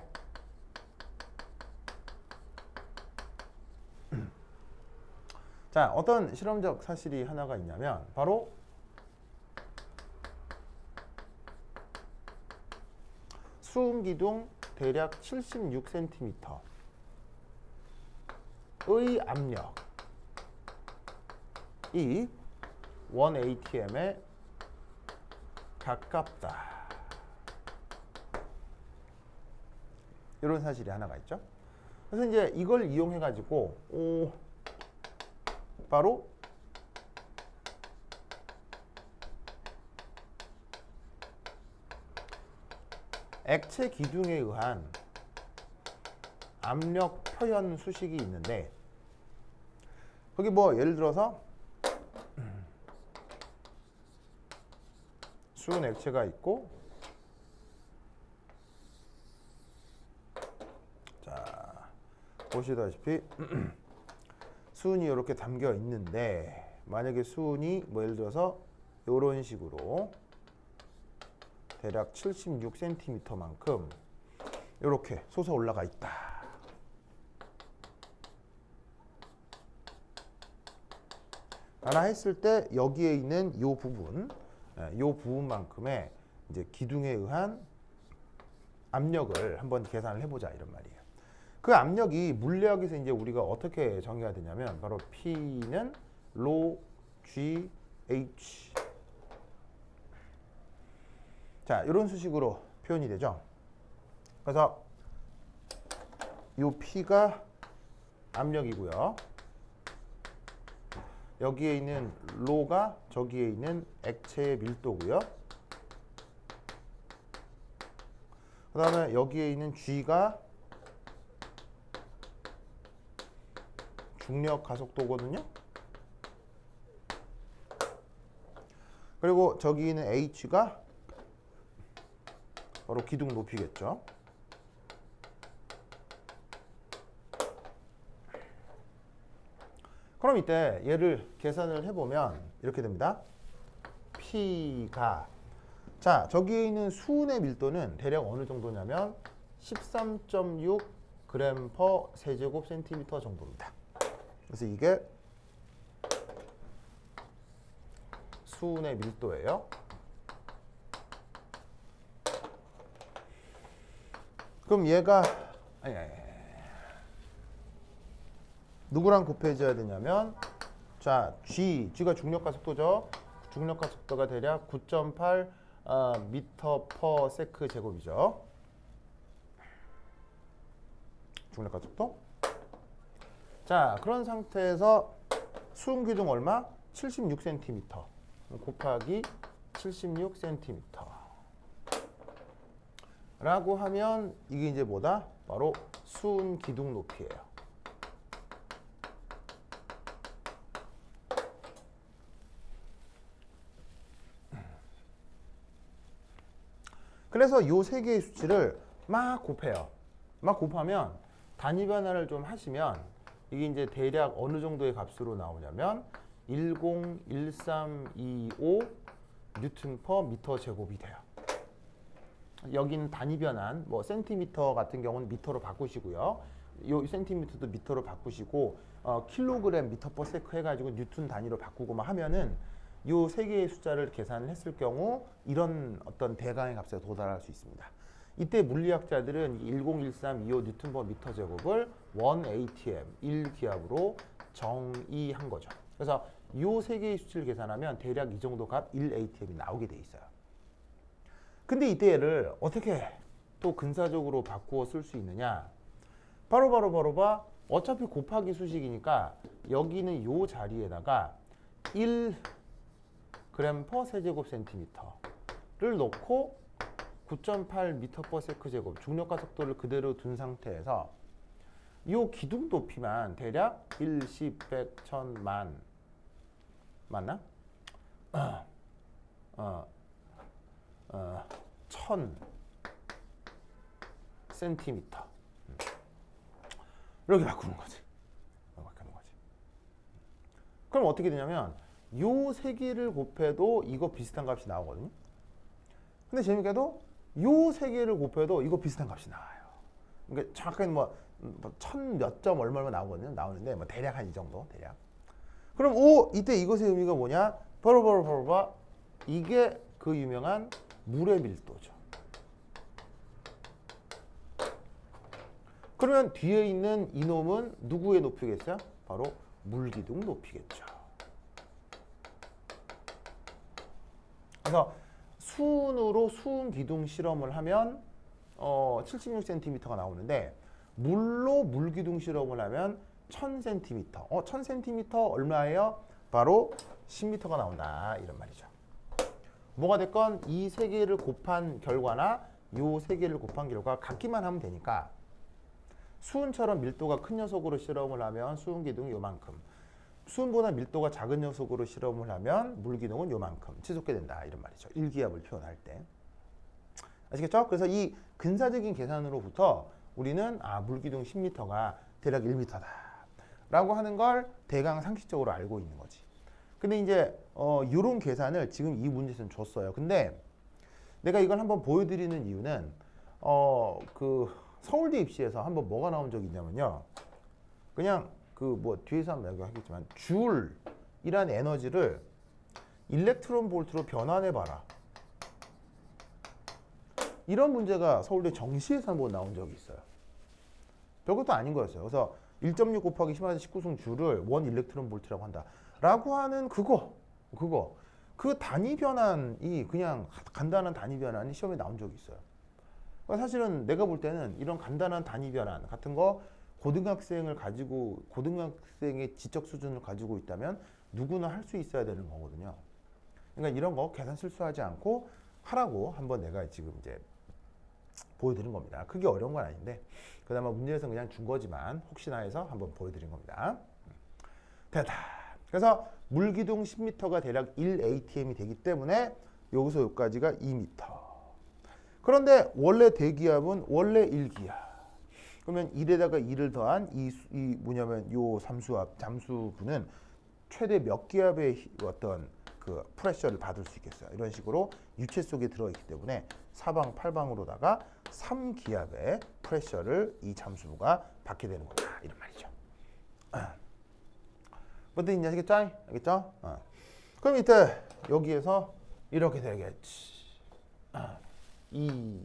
자, 어떤 실험적 사실이 하나가 있냐면 바로 수은기둥 대략 76cm의 압력이 1atm에 가깝다. 이런 사실이 하나가 있죠. 그래서 이제 이걸 이용해 가지고 바로 액체 기둥에 의한 압력 표현 수식이 있는데 거기 뭐 예를 들어서 수은 액체가 있고 자 보시다시피 수은이 이렇게 담겨 있는데 만약에 수은이 뭐 예를 들어서 이런 식으로 대략 76cm만큼 이렇게 솟아 올라가 있다. 라나 했을 때 여기에 있는 이 부분만큼의 이제 기둥에 의한 압력을 한번 계산을 해보자 이런 말이에요. 그 압력이 물리학에서 이제 우리가 어떻게 정의가 되냐면 바로 P는 rho G H. 자, 이런 수식으로 표현이 되죠. 그래서 이 P가 압력이고요. 여기에 있는 rho가 저기에 있는 액체의 밀도고요. 그 다음에 여기에 있는 G가 중력 가속도거든요. 그리고 저기 있는 H가 바로 기둥 높이겠죠. 그럼 이때 얘를 계산을 해보면 이렇게 됩니다. P가 자 저기에 있는 수은의 밀도는 대략 어느 정도냐면 13.6 g per 세제곱 센티미터 정도입니다. 그래서 이게 수은의 밀도예요. 그럼 얘가 누구랑 곱해져야 되냐면 자 G가 중력가 속도죠. 중력가 속도가 대략 9.8 미터 퍼 세크 제곱이죠. 중력가 속도. 자 그런 상태에서 수은 기둥 얼마? 76cm 곱하기 76cm 라고 하면 이게 이제 뭐다? 바로 수은 기둥 높이예요. 그래서 이 세 개의 수치를 막 곱해요. 막 곱하면 단위 변화를 좀 하시면 이게 이제 대략 어느 정도의 값으로 나오냐면 101325 뉴턴 퍼 미터 제곱이 돼요. 여기는 단위 변환, 뭐 센티미터 같은 경우는 미터로 바꾸시고요. 요 센티미터도 미터로 바꾸시고 킬로그램 미터 퍼 세크 해가지고 뉴턴 단위로 바꾸고만 하면은 요 세 개의 숫자를 계산을 했을 경우 이런 어떤 대강의 값에 도달할 수 있습니다. 이때 물리학자들은 101325 뉴턴/미터 제곱을 1 ATM 1기압으로 정의한 거죠. 그래서 요 세 개의 수치를 계산하면 대략 이 정도 값 1 ATM이 나오게 돼 있어요. 근데 이때 얘를 어떻게 또 근사적으로 바꾸어 쓸 수 있느냐? 바로 봐. 어차피 곱하기 수식이니까 여기는 요 자리에다가 1g per 세제곱 센티미터를 넣고 9.8m/s 제곱 중력과 속도를 그대로 둔 상태에서 요 기둥 높이만 대략 1, 10, 100, 1000, 만 맞나? 1000 센티미터 이렇게 바꾸는 거지. 그럼 어떻게 되냐면 요 세 개를 곱해도 이거 비슷한 값이 나오거든요. 근데 재밌게도 요 세 개를 곱해도 이거 비슷한 값이 나와요. 그러니까 정확하게 천 몇 점 얼마 나오거든요. 나오는데 대략 한 이 정도 대략. 그럼 이때 이것의 의미가 뭐냐? 바로 이게 그 유명한 물의 밀도죠. 그러면 뒤에 있는 이놈은 누구의 높이겠어요? 바로 물기둥 높이겠죠. 그래서 수은으로 수은 기둥 실험을 하면 76cm가 나오는데 물로 물기둥 실험을 하면 1000cm. 1000cm 얼마예요? 바로 10m가 나온다. 이런 말이죠. 뭐가 됐건 이 세 개를 곱한 결과나 요 세 개를 곱한 결과 같기만 하면 되니까 수은처럼 밀도가 큰 녀석으로 실험을 하면 수은 기둥이 요만큼, 수은보다 밀도가 작은 녀석으로 실험을 하면 물기둥은 요만큼 치솟게 된다. 이런 말이죠. 일기압을 표현할 때. 아시겠죠? 그래서 이 근사적인 계산으로부터 우리는 물기둥 10m가 대략 1m다 라고 하는 걸 대강 상식적으로 알고 있는 거지. 근데 이제 이런 계산을 지금 이 문제에서는 줬어요. 근데 내가 이걸 한번 보여드리는 이유는 그 서울대 입시에서 한번 뭐가 나온 적이 있냐면요. 그냥 뒤에서 한번 얘기하겠지만 줄이란 에너지를 일렉트론 볼트로 변환해봐라. 이런 문제가 서울대 정시에서 한번 나온 적이 있어요. 별것도 아닌 거였어요. 그래서 1.6 곱하기 10⁻19승 줄을 1 일렉트론 볼트라고 한다. 라고 하는 그 단위 변환이 그냥 간단한 단위 변환이 시험에 나온 적이 있어요. 그러니까 사실은 내가 볼 때는 이런 간단한 단위 변환 같은 거 고등학생의 지적 수준을 가지고 있다면 누구나 할 수 있어야 되는 거거든요. 그러니까 이런 거 계산 실수하지 않고 하라고 한번 내가 지금 이제 보여드린 겁니다. 크게 어려운 건 아닌데 그나마 문제에서 그냥 준 거지만 혹시나 해서 한번 보여드린 겁니다. 됐다. 그래서 물기둥 10m가 대략 1 ATM이 되기 때문에 여기서 여기까지가 2m. 그런데 원래 대기압은 원래 1기압. 그러면 1에다가 2를 더한 뭐냐면 요 잠수부는 최대 몇 기압의 어떤 그 프레셔를 받을 수 있겠어요. 이런 식으로 유체 속에 들어있기 때문에 사방 팔방으로다가 3기압의 프레셔를 이 잠수부가 받게 되는 거다. 이런 말이죠. 뭔 뜻인지 아시겠죠? 알겠죠? 그럼 이때 여기에서 이렇게 되겠지. 이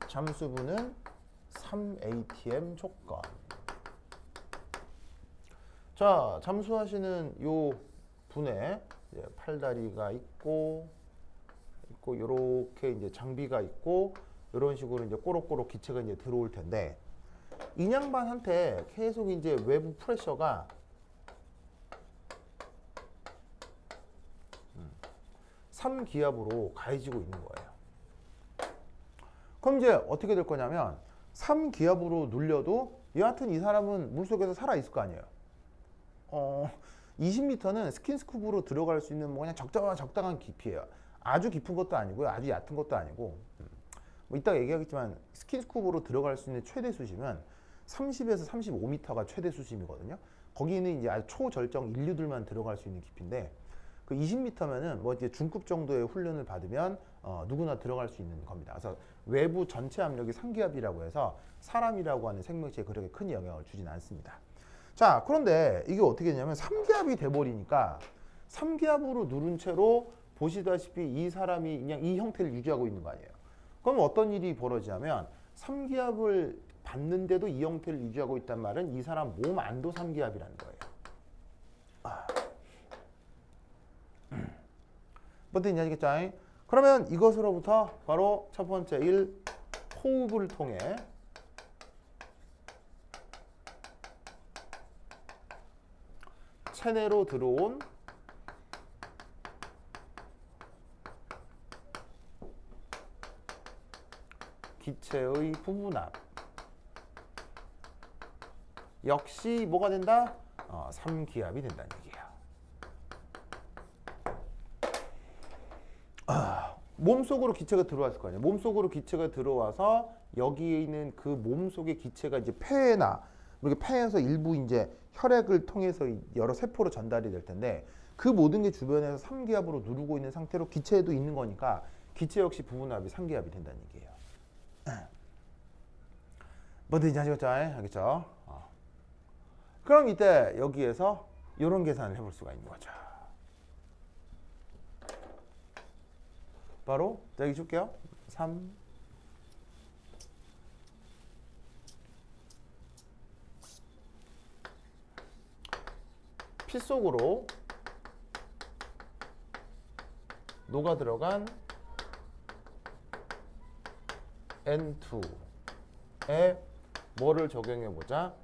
잠수부는 3ATM 조건. 자, 잠수하시는 요 분에 팔다리가 있고 요렇게 이제 장비가 있고 이런 식으로 이제 꼬록꼬록 기체가 이제 들어올 텐데 인양반한테 계속 이제 외부 프레셔가 3기압으로 가해지고 있는 거예요. 그럼 이제 어떻게 될 거냐면 3기압으로 눌려도 여하튼 이 사람은 물속에서 살아 있을 거 아니에요. 20m는 스킨스쿠버로 들어갈 수 있는 그냥 적당한 깊이에요. 아주 깊은 것도 아니고요. 아주 얕은 것도 아니고. 이따가 얘기하겠지만 스킨스쿠버로 들어갈 수 있는 최대 수심은 30에서 35m가 최대 수심이거든요. 거기는 이제 아주 초절정 인류들만 들어갈 수 있는 깊이인데 그 20m면은 이제 중급 정도의 훈련을 받으면 누구나 들어갈 수 있는 겁니다. 그래서 외부 전체 압력이 상기압이라고 해서 사람이라고 하는 생명체에 그렇게 큰 영향을 주진 않습니다. 자, 그런데 이게 어떻게 되냐면 3기압이 돼버리니까 3기압으로 누른 채로 보시다시피 이 사람이 그냥 이 형태를 유지하고 있는 거 아니에요. 그럼 어떤 일이 벌어지냐면 3기압을 받는데도 이 형태를 유지하고 있단 말은 이 사람 몸 안도 3기압이라는 거예요. 뭔 뜻인지 아시겠죠? 그러면 이것으로부터 바로 첫 번째 1, 호흡을 통해 체내로 들어온 기체의 부분압 역시 뭐가 된다? 3기압이 된다는 얘기예요. 몸속으로 기체가 들어왔을 거 아니에요. 몸속으로 기체가 들어와서 여기에 있는 그 몸속의 기체가 이제 폐나 이렇게 폐에서 일부 이제 혈액을 통해서 여러 세포로 전달이 될 텐데 그 모든 게 주변에서 3기압으로 누르고 있는 상태로 기체에도 있는 거니까 기체 역시 부분압이 3기압이 된다는 얘기예요. 뭐든지 아시겠죠? 알겠죠? 그럼 이때 여기에서 이런 계산을 해볼 수가 있는 거죠. 바로 여기 줄게요. 3 피 속으로 녹아 들어간 N2에 뭐를 적용해 보자?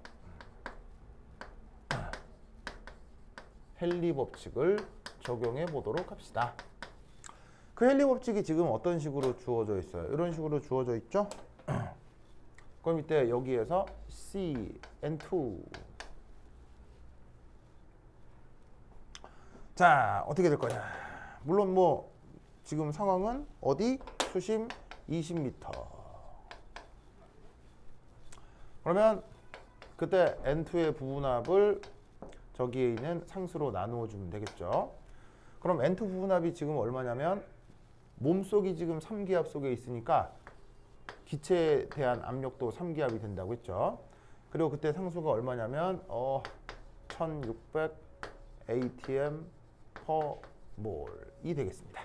헨리 법칙을 적용해 보도록 합시다. 그 헨리 법칙이 지금 어떤 식으로 주어져 있어요? 이런 식으로 주어져 있죠? 그럼 이때 여기에서 CN2 자, 어떻게 될 거냐? 물론 뭐 지금 상황은 어디? 수심 20m. 그러면 그때 N2의 부분압을 저기에 있는 상수로 나누어 주면 되겠죠. 그럼 N2 부분압이 지금 얼마냐면 몸속이 지금 3기압 속에 있으니까 기체에 대한 압력도 3기압이 된다고 했죠. 그리고 그때 상수가 얼마냐면 1600 atm per 몰이 되겠습니다.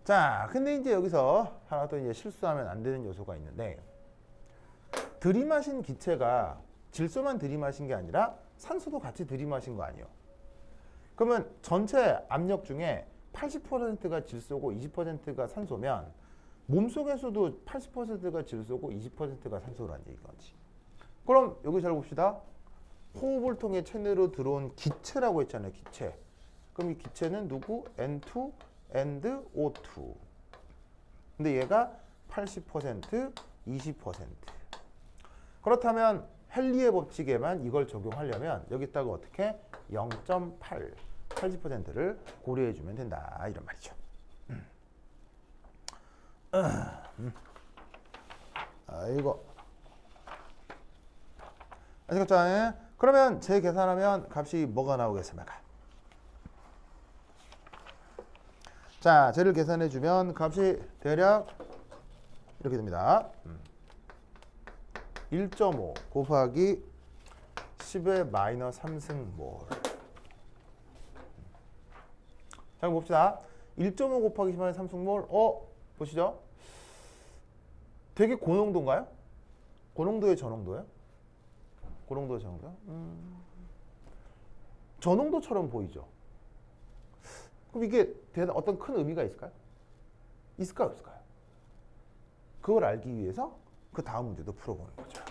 자, 근데 이제 여기서 하나 또 이제 실수하면 안 되는 요소가 있는데 들이마신 기체가 질소만 들이마신 게 아니라 산소도 같이 들이마신 거 아니에요. 그러면 전체 압력 중에 80%가 질소고 20%가 산소면 몸속에서도 80%가 질소고 20%가 산소라는 얘기지. 그럼 여기 잘 봅시다. 호흡을 통해 체내로 들어온 기체라고 했잖아요. 기체. 그럼 이 기체는 누구? N2 and O2. 근데 얘가 80%, 20%. 그렇다면 헨리의 법칙에만 이걸 적용하려면 여기다가 어떻게 0.8, 80%를 고려해 주면 된다. 이런 말이죠. 아이고. 아시겠죠? 그러면 제 계산하면 값이 뭐가 나오겠습니까? 자, 쟤를 계산해 주면 값이 대략 이렇게 됩니다. 1.5 곱하기 10의 마이너스 3승몰. 자, 봅시다. 1.5 곱하기 10의 마이너스 3승몰. 보시죠. 되게 고농도인가요? 고농도의 저농도예요? 고농도의 저농도요? 저농도처럼 보이죠? 그럼 이게 어떤 큰 의미가 있을까요? 있을까요? 없을까요? 그걸 알기 위해서 그 다음 문제도 풀어보는 거죠.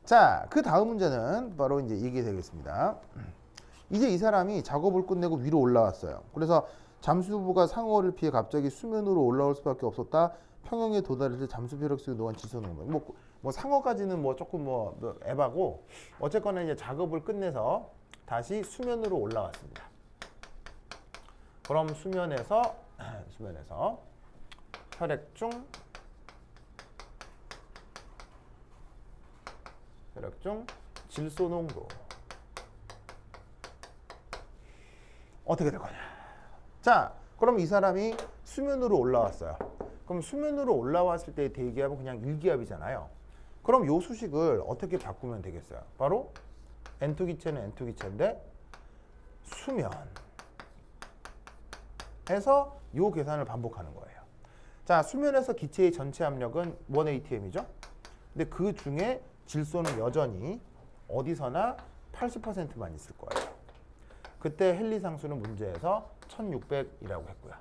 자, 그 다음 문제는 바로 이제 이게 되겠습니다. 이제 이 사람이 작업을 끝내고 위로 올라왔어요. 그래서 잠수부가 상어를 피해 갑자기 수면으로 올라올 수밖에 없었다. 평형에 도달할 때 잠수 벼락속에 녹은 지소농도. 뭐 상어까지는 뭐 조금 뭐 에바고 어쨌거나 이제 작업을 끝내서 다시 수면으로 올라왔습니다. 그럼 수면에서 혈액 중 질소 농도 어떻게 될 거냐? 자, 그럼 이 사람이 수면으로 올라왔어요. 그럼 수면으로 올라왔을 때의 대기압은 그냥 1기압이잖아요. 그럼 요 수식을 어떻게 바꾸면 되겠어요? 바로 N2 기체는 N2 기체인데 수면 해서 요 계산을 반복하는 거예요. 자, 수면에서 기체의 전체 압력은 1atm이죠. 근데 그 중에 질소는 여전히 어디서나 80%만 있을 거예요. 그때 헨리 상수는 문제에서 1600이라고 했고요.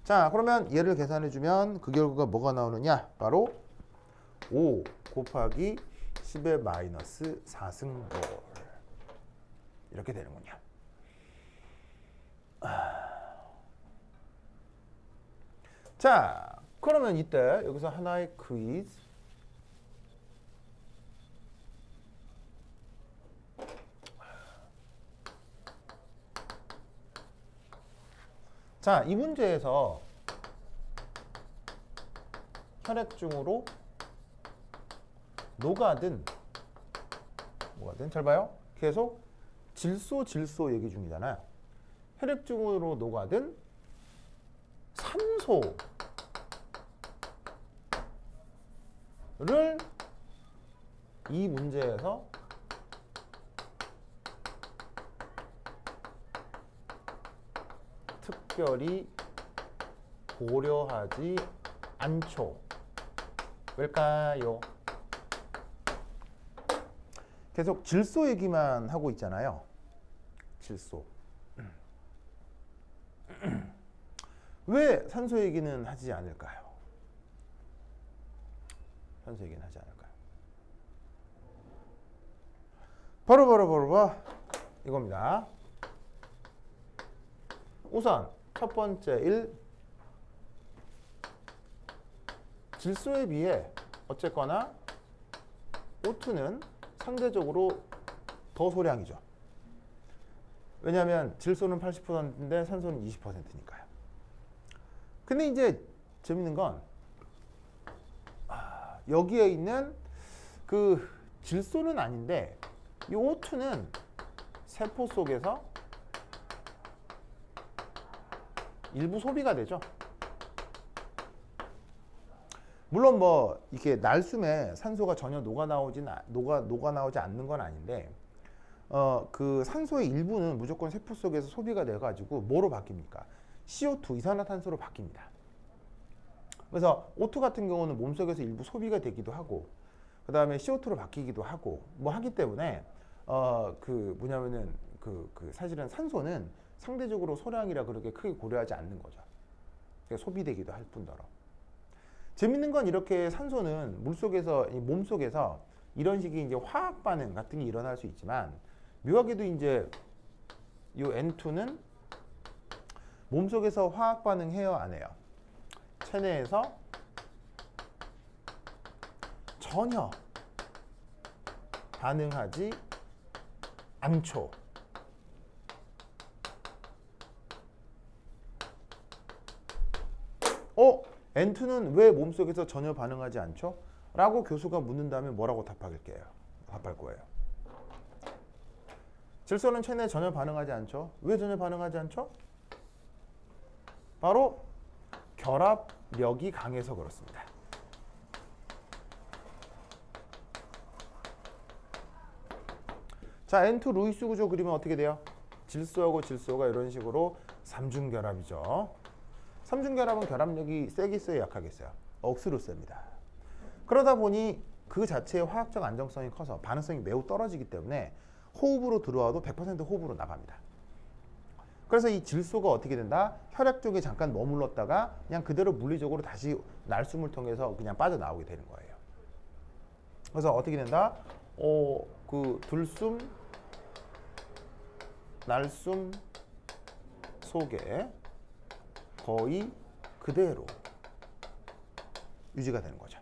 자, 그러면 얘를 계산해주면 그 결과가 뭐가 나오느냐? 바로 5 곱하기 10의 마이너스 4승볼 이렇게 되는군요. 자, 그러면 이때 여기서 하나의 퀴즈. 자, 이 문제에서 혈액중으로 녹아든 뭐가든 잘 봐요. 계속 질소 얘기 중이잖아요. 혈액중으로 녹아든 산소를 이 문제에서 특별히 고려하지 않죠. 왜일까요? 계속 질소 얘기만 하고 있잖아요. 질소. 왜 산소 얘기는 하지 않을까요? 산소 얘기는 하지 않을까요? 바로 이겁니다. 우선 첫 번째 1, 질소에 비해 어쨌거나 O2는 상대적으로 더 소량이죠. 왜냐하면 질소는 80%인데 산소는 20%니까요. 근데 이제 재밌는 건 여기에 있는 그 질소는 아닌데 이 O2는 세포 속에서 일부 소비가 되죠. 물론 뭐 이렇게 날숨에 산소가 전혀 녹아 나오지 않는 건 아닌데 그 산소의 일부는 무조건 세포 속에서 소비가 돼 가지고 뭐로 바뀝니까? CO2 이산화탄소로 바뀝니다. 그래서 O2 같은 경우는 몸속에서 일부 소비가 되기도 하고 그다음에 CO2로 바뀌기도 하고 뭐 하기 때문에 그 뭐냐면은 그 사실은 산소는 상대적으로 소량이라 그렇게 크게 고려하지 않는 거죠. 소비되기도 할 뿐더러. 재밌는 건 이렇게 산소는 물속에서, 몸속에서 이런 식의 이제 화학 반응 같은 게 일어날 수 있지만 묘하게도 이제 이 N2는 몸속에서 화학 반응해요, 안 해요? 체내에서 전혀 반응하지 않죠. N2는 왜 몸속에서 전혀 반응하지 않죠? 라고 교수가 묻는다면 뭐라고 답할 거예요? 질소는 체내에 전혀 반응하지 않죠? 왜 전혀 반응하지 않죠? 바로 결합력이 강해서 그렇습니다. 자, N2 루이스 구조 그리면 어떻게 돼요? 질소하고 질소가 이런 식으로 삼중결합이죠. 삼중결합은 결합력이 세겠어요, 약하겠어요? 억수로 셉니다. 그러다 보니 그 자체의 화학적 안정성이 커서 반응성이 매우 떨어지기 때문에 호흡으로 들어와도 100% 호흡으로 나갑니다. 그래서 이 질소가 어떻게 된다? 혈액 쪽에 잠깐 머물렀다가 그냥 그대로 물리적으로 다시 날숨을 통해서 그냥 빠져나오게 되는 거예요. 그래서 어떻게 된다? 그 들숨, 날숨 속에 거의 그대로 유지가 되는 거죠.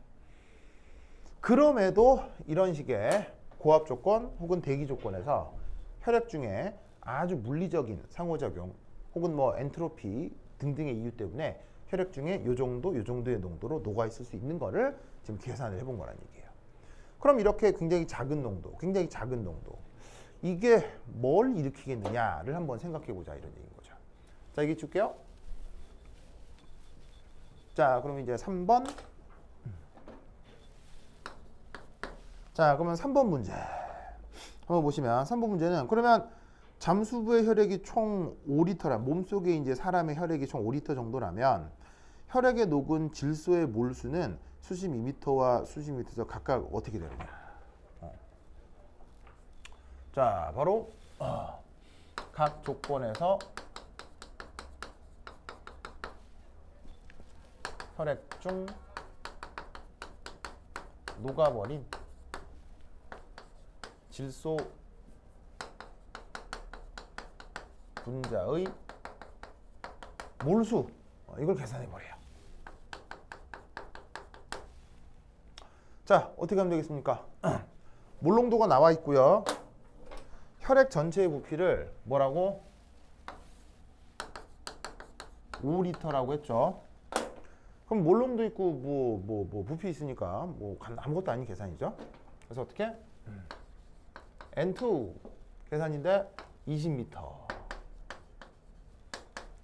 그럼에도 이런 식의 고압 조건 혹은 대기 조건에서 혈액 중에 아주 물리적인 상호작용 혹은 뭐 엔트로피 등등의 이유 때문에 혈액 중에 요 정도의 농도로 녹아 있을 수 있는 거를 지금 계산을 해본 거란 얘기예요. 그럼 이렇게 굉장히 작은 농도 이게 뭘 일으키겠느냐를 한번 생각해 보자 이런 얘기인 거죠. 자, 얘기해 줄게요. 자, 그럼 이제 3번 자, 그러면 3번 문제 한번 보시면 3번 문제는 그러면 잠수부의 혈액이 총 5리터라 몸속에 이제 사람의 혈액이 총 5리터 정도라면 혈액에 녹은 질소의 몰수는 수십 미리터와 수십 미리터 각각 어떻게 되느냐. 자, 바로 각 조건에서 혈액 중 녹아버린 질소 분자의 몰수 이걸 계산해 버려요. 자, 어떻게 하면 되겠습니까? 몰농도가 나와 있고요. 혈액 전체의 부피를 뭐라고? 5리터라고 했죠. 그럼 몰농도 있고 뭐 부피 있으니까 뭐 아무것도 아닌 계산이죠. 그래서 어떻게? N2 계산인데 20m.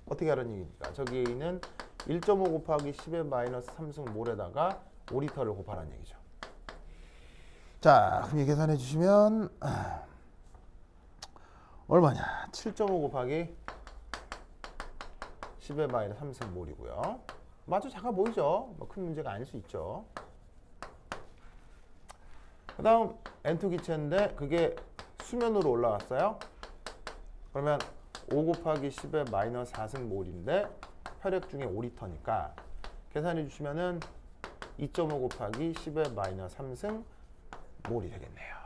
어떻게 하라는 얘기입니까? 저기에 있는 1.5 곱하기 10의 마이너스 3승 몰에다가 5리터를 곱하라는 얘기죠. 자, 그럼 계산해 주시면 얼마냐? 7.5 곱하기 10의 마이너스 3승 몰이고요. 아주 작아 보이죠? 뭐 큰 문제가 아닐 수 있죠. 그 다음 N2 기체인데 그게 수면으로 올라갔어요. 그러면 5 곱하기 10의 마이너스 4승 몰인데 혈액 중에 5리터니까 계산해 주시면은 2.5 곱하기 10의 마이너스 3승 몰이 되겠네요.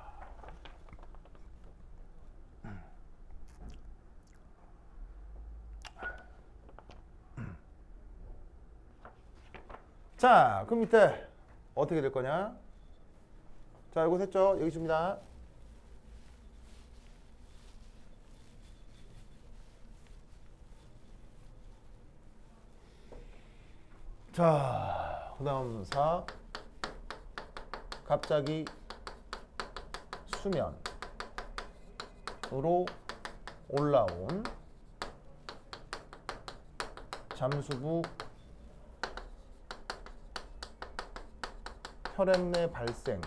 자, 그럼 이때 어떻게 될 거냐? 자, 이거 됐죠? 여기 줍니다. 자, 그 다음 4. 갑자기 수면으로 올라온 잠수부 혈액 내 발생한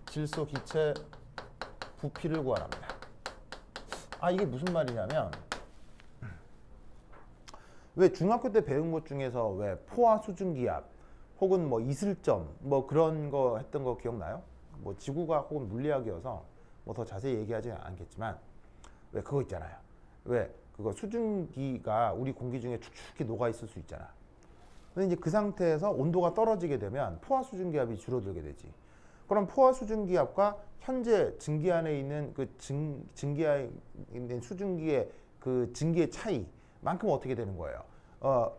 질소 기체 부피를 구하랍니다. 아, 이게 무슨 말이냐면 왜 중학교 때 배운 것 중에서 왜 포화 수증기압 혹은 뭐 이슬점 뭐 그런 거 했던 거 기억나요? 뭐 지구과학 혹은 물리학이어서 뭐 더 자세히 얘기하지는 않겠지만 왜 그거 있잖아요. 왜 그거 수증기가 우리 공기 중에 축축히 녹아 있을 수 있잖아. 근데 이제 그 상태에서 온도가 떨어지게 되면 포화 수증기압이 줄어들게 되지. 그럼 포화 수증기압과 현재 증기 안에 있는 그 증기에 있는 수증기의 그 증기의 차이만큼 어떻게 되는 거예요?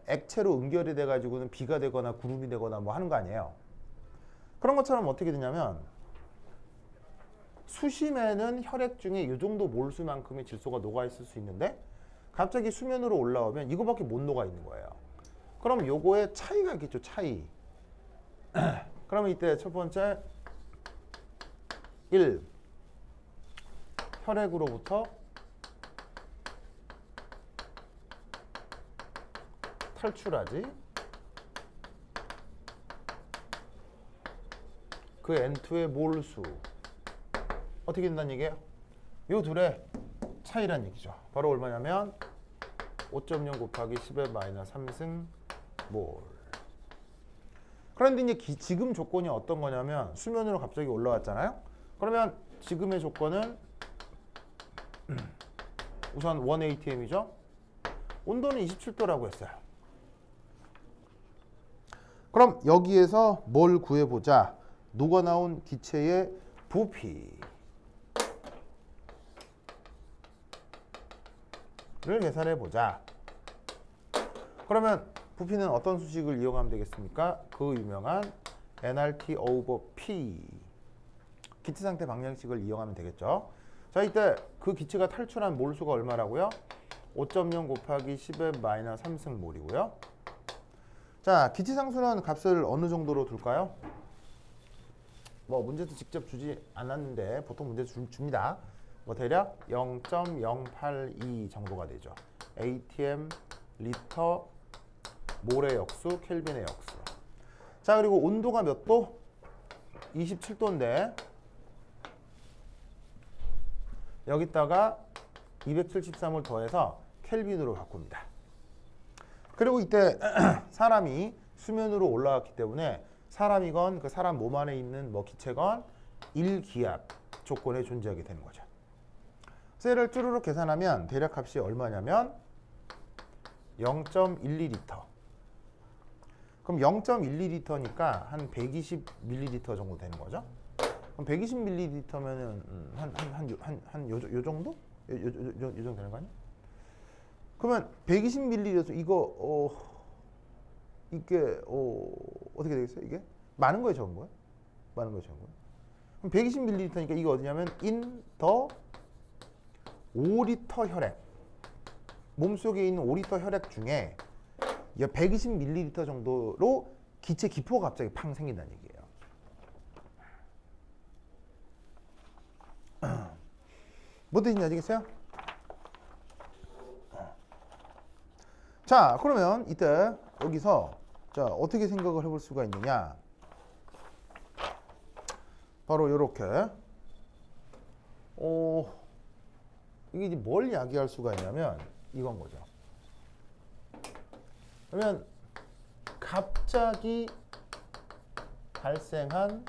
액체로 응결이 돼 가지고는 비가 되거나 구름이 되거나 뭐 하는 거 아니에요. 그런 것처럼 어떻게 되냐면 수심에는 혈액 중에 이 정도 몰수만큼의 질소가 녹아 있을 수 있는데 갑자기 수면으로 올라오면 이거밖에 못 녹아 있는 거예요. 그럼 요거에 차이가 있겠죠. 차이. 그러면 이때 첫 번째 1. 혈액으로부터 탈출하지. 그 N2의 몰수. 어떻게 된다는 얘기예요? 요 둘의 차이란 얘기죠. 바로 얼마냐면 5.0 곱하기 10의 마이너스 3승 몰. 그런데 이제 지금 조건이 어떤 거냐면 수면으로 갑자기 올라왔잖아요. 그러면 지금의 조건은 우선 1ATM이죠. 온도는 27도라고 했어요. 그럼 여기에서 뭘 구해보자. 녹아나온 기체의 부피를 계산해보자. 그러면 부피는 어떤 수식을 이용하면 되겠습니까? 그 유명한 nRT over P 기체 상태 방정식을 이용하면 되겠죠. 자, 이때 그 기체가 탈출한 몰수가 얼마라고요? 5.0 곱하기 10의 마이너스 3승 몰이고요. 자, 기체 상수는 값을 어느 정도로 둘까요? 뭐 문제도 직접 주지 않았는데 보통 문제도 줍니다. 뭐 대략 0.082 정도가 되죠. ATM, 리터, 몰의 역수, 켈빈의 역수. 자, 그리고 온도가 몇 도? 27도인데 여기다가 273을 더해서 켈빈으로 바꿉니다. 그리고 이때 사람이 수면으로 올라왔기 때문에 사람이건 그 사람 몸 안에 있는 뭐 기체건 1기압 조건에 존재하게 되는 거죠. 셀을 쭈루룩 계산하면 대략 값이 얼마냐면 0.12리터. 그럼 0.12리터니까 한 120ml 정도 되는 거죠. 그럼 120ml면은 요 정도? 요 정도 되는 거 아니야? 그러면 120ml에서 이거 이게 어떻게 되겠어요? 이게 많은 거예요, 적은 거예요? 많은 거예요, 적은 거예요? 그럼 120ml니까 이거 어디냐면 in the 5리터 혈액. 몸속에 있는 5리터 혈액 중에 120ml 정도로 기체 기포가 갑자기 팡 생긴다는 얘기예요. 뭐 뜻인지 아시겠어요? 자, 그러면 이때 여기서 자, 어떻게 생각을 해볼 수가 있느냐? 바로 이렇게 이게 이제 뭘 야기할 수가 있냐면 이건 거죠. 그러면 갑자기 발생한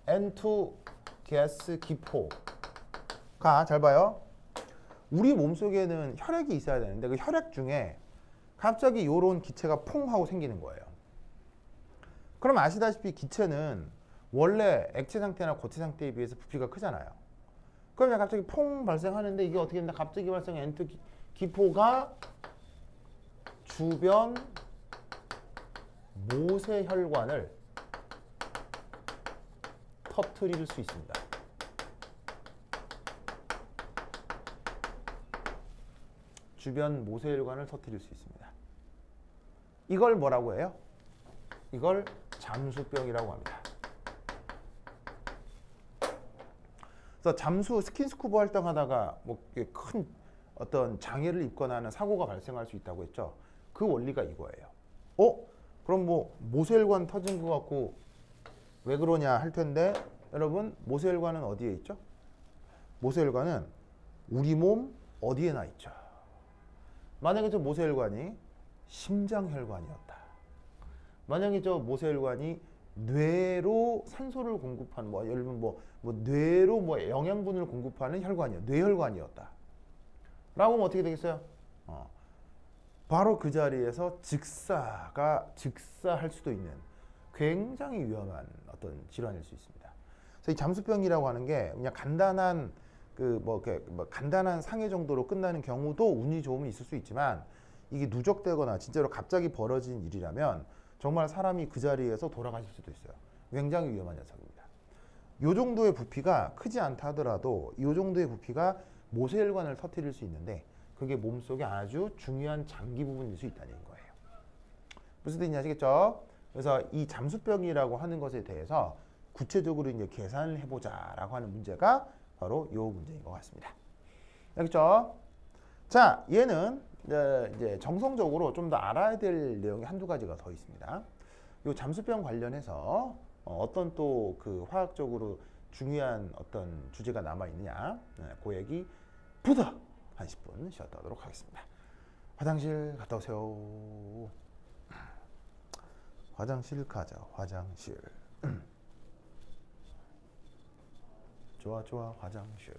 N2 가스 기포가 잘 봐요. 우리 몸속에는 혈액이 있어야 되는데 그 혈액 중에 갑자기 이런 기체가 퐁 하고 생기는 거예요. 그럼 아시다시피 기체는 원래 액체 상태나 고체 상태에 비해서 부피가 크잖아요. 그러면 갑자기 퐁 발생하는데 이게 어떻게 된다? 갑자기 발생한 N2 기포가 주변 모세혈관을 터뜨릴 수 있습니다. 주변 모세혈관을 터뜨릴 수 있습니다. 이걸 뭐라고 해요? 이걸 잠수병이라고 합니다. 그래서 잠수 스킨스쿠버 활동하다가 뭐 큰 어떤 장애를 입거나 하는 사고가 발생할 수 있다고 했죠. 그 원리가 이거예요. 그럼 뭐 모세혈관 터진 것 같고 왜 그러냐 할 텐데 여러분 모세혈관은 어디에 있죠? 모세혈관은 우리 몸 어디에나 있죠. 만약에 저 모세혈관이 심장혈관이었다. 만약에 저 모세혈관이 뇌로 산소를 공급하는 예를 들면 뭐 뇌로 영양분을 공급하는 혈관이요, 뇌혈관이었다. 라고 하면 어떻게 되겠어요? 바로 그 자리에서 즉사할 수도 있는 굉장히 위험한 어떤 질환일 수 있습니다. 그래서 이 잠수병이라고 하는 게 그냥 간단한 간단한 상해 정도로 끝나는 경우도 운이 좋으면 있을 수 있지만 이게 누적되거나 진짜로 갑자기 벌어진 일이라면 정말 사람이 그 자리에서 돌아가실 수도 있어요. 굉장히 위험한 녀석입니다. 이 정도의 부피가 크지 않다 하더라도 이 정도의 부피가 모세혈관을 터뜨릴 수 있는데 그게 몸속에 아주 중요한 장기 부분일 수 있다는 거예요. 무슨 뜻인지 아시겠죠? 그래서 이 잠수병이라고 하는 것에 대해서 구체적으로 이제 계산을 해보자라고 하는 문제가 바로 이 문제인 것 같습니다. 알겠죠? 자, 얘는 이제 정성적으로 좀 더 알아야 될 내용이 한두 가지가 더 있습니다. 이 잠수병 관련해서 어떤 또 그 화학적으로 중요한 어떤 주제가 남아 있느냐, 그 얘기 부득 한 10분 쉬었다 하도록 하겠습니다. 화장실 갔다 오세요. 화장실 가자. 화장실. 좋아 화장실.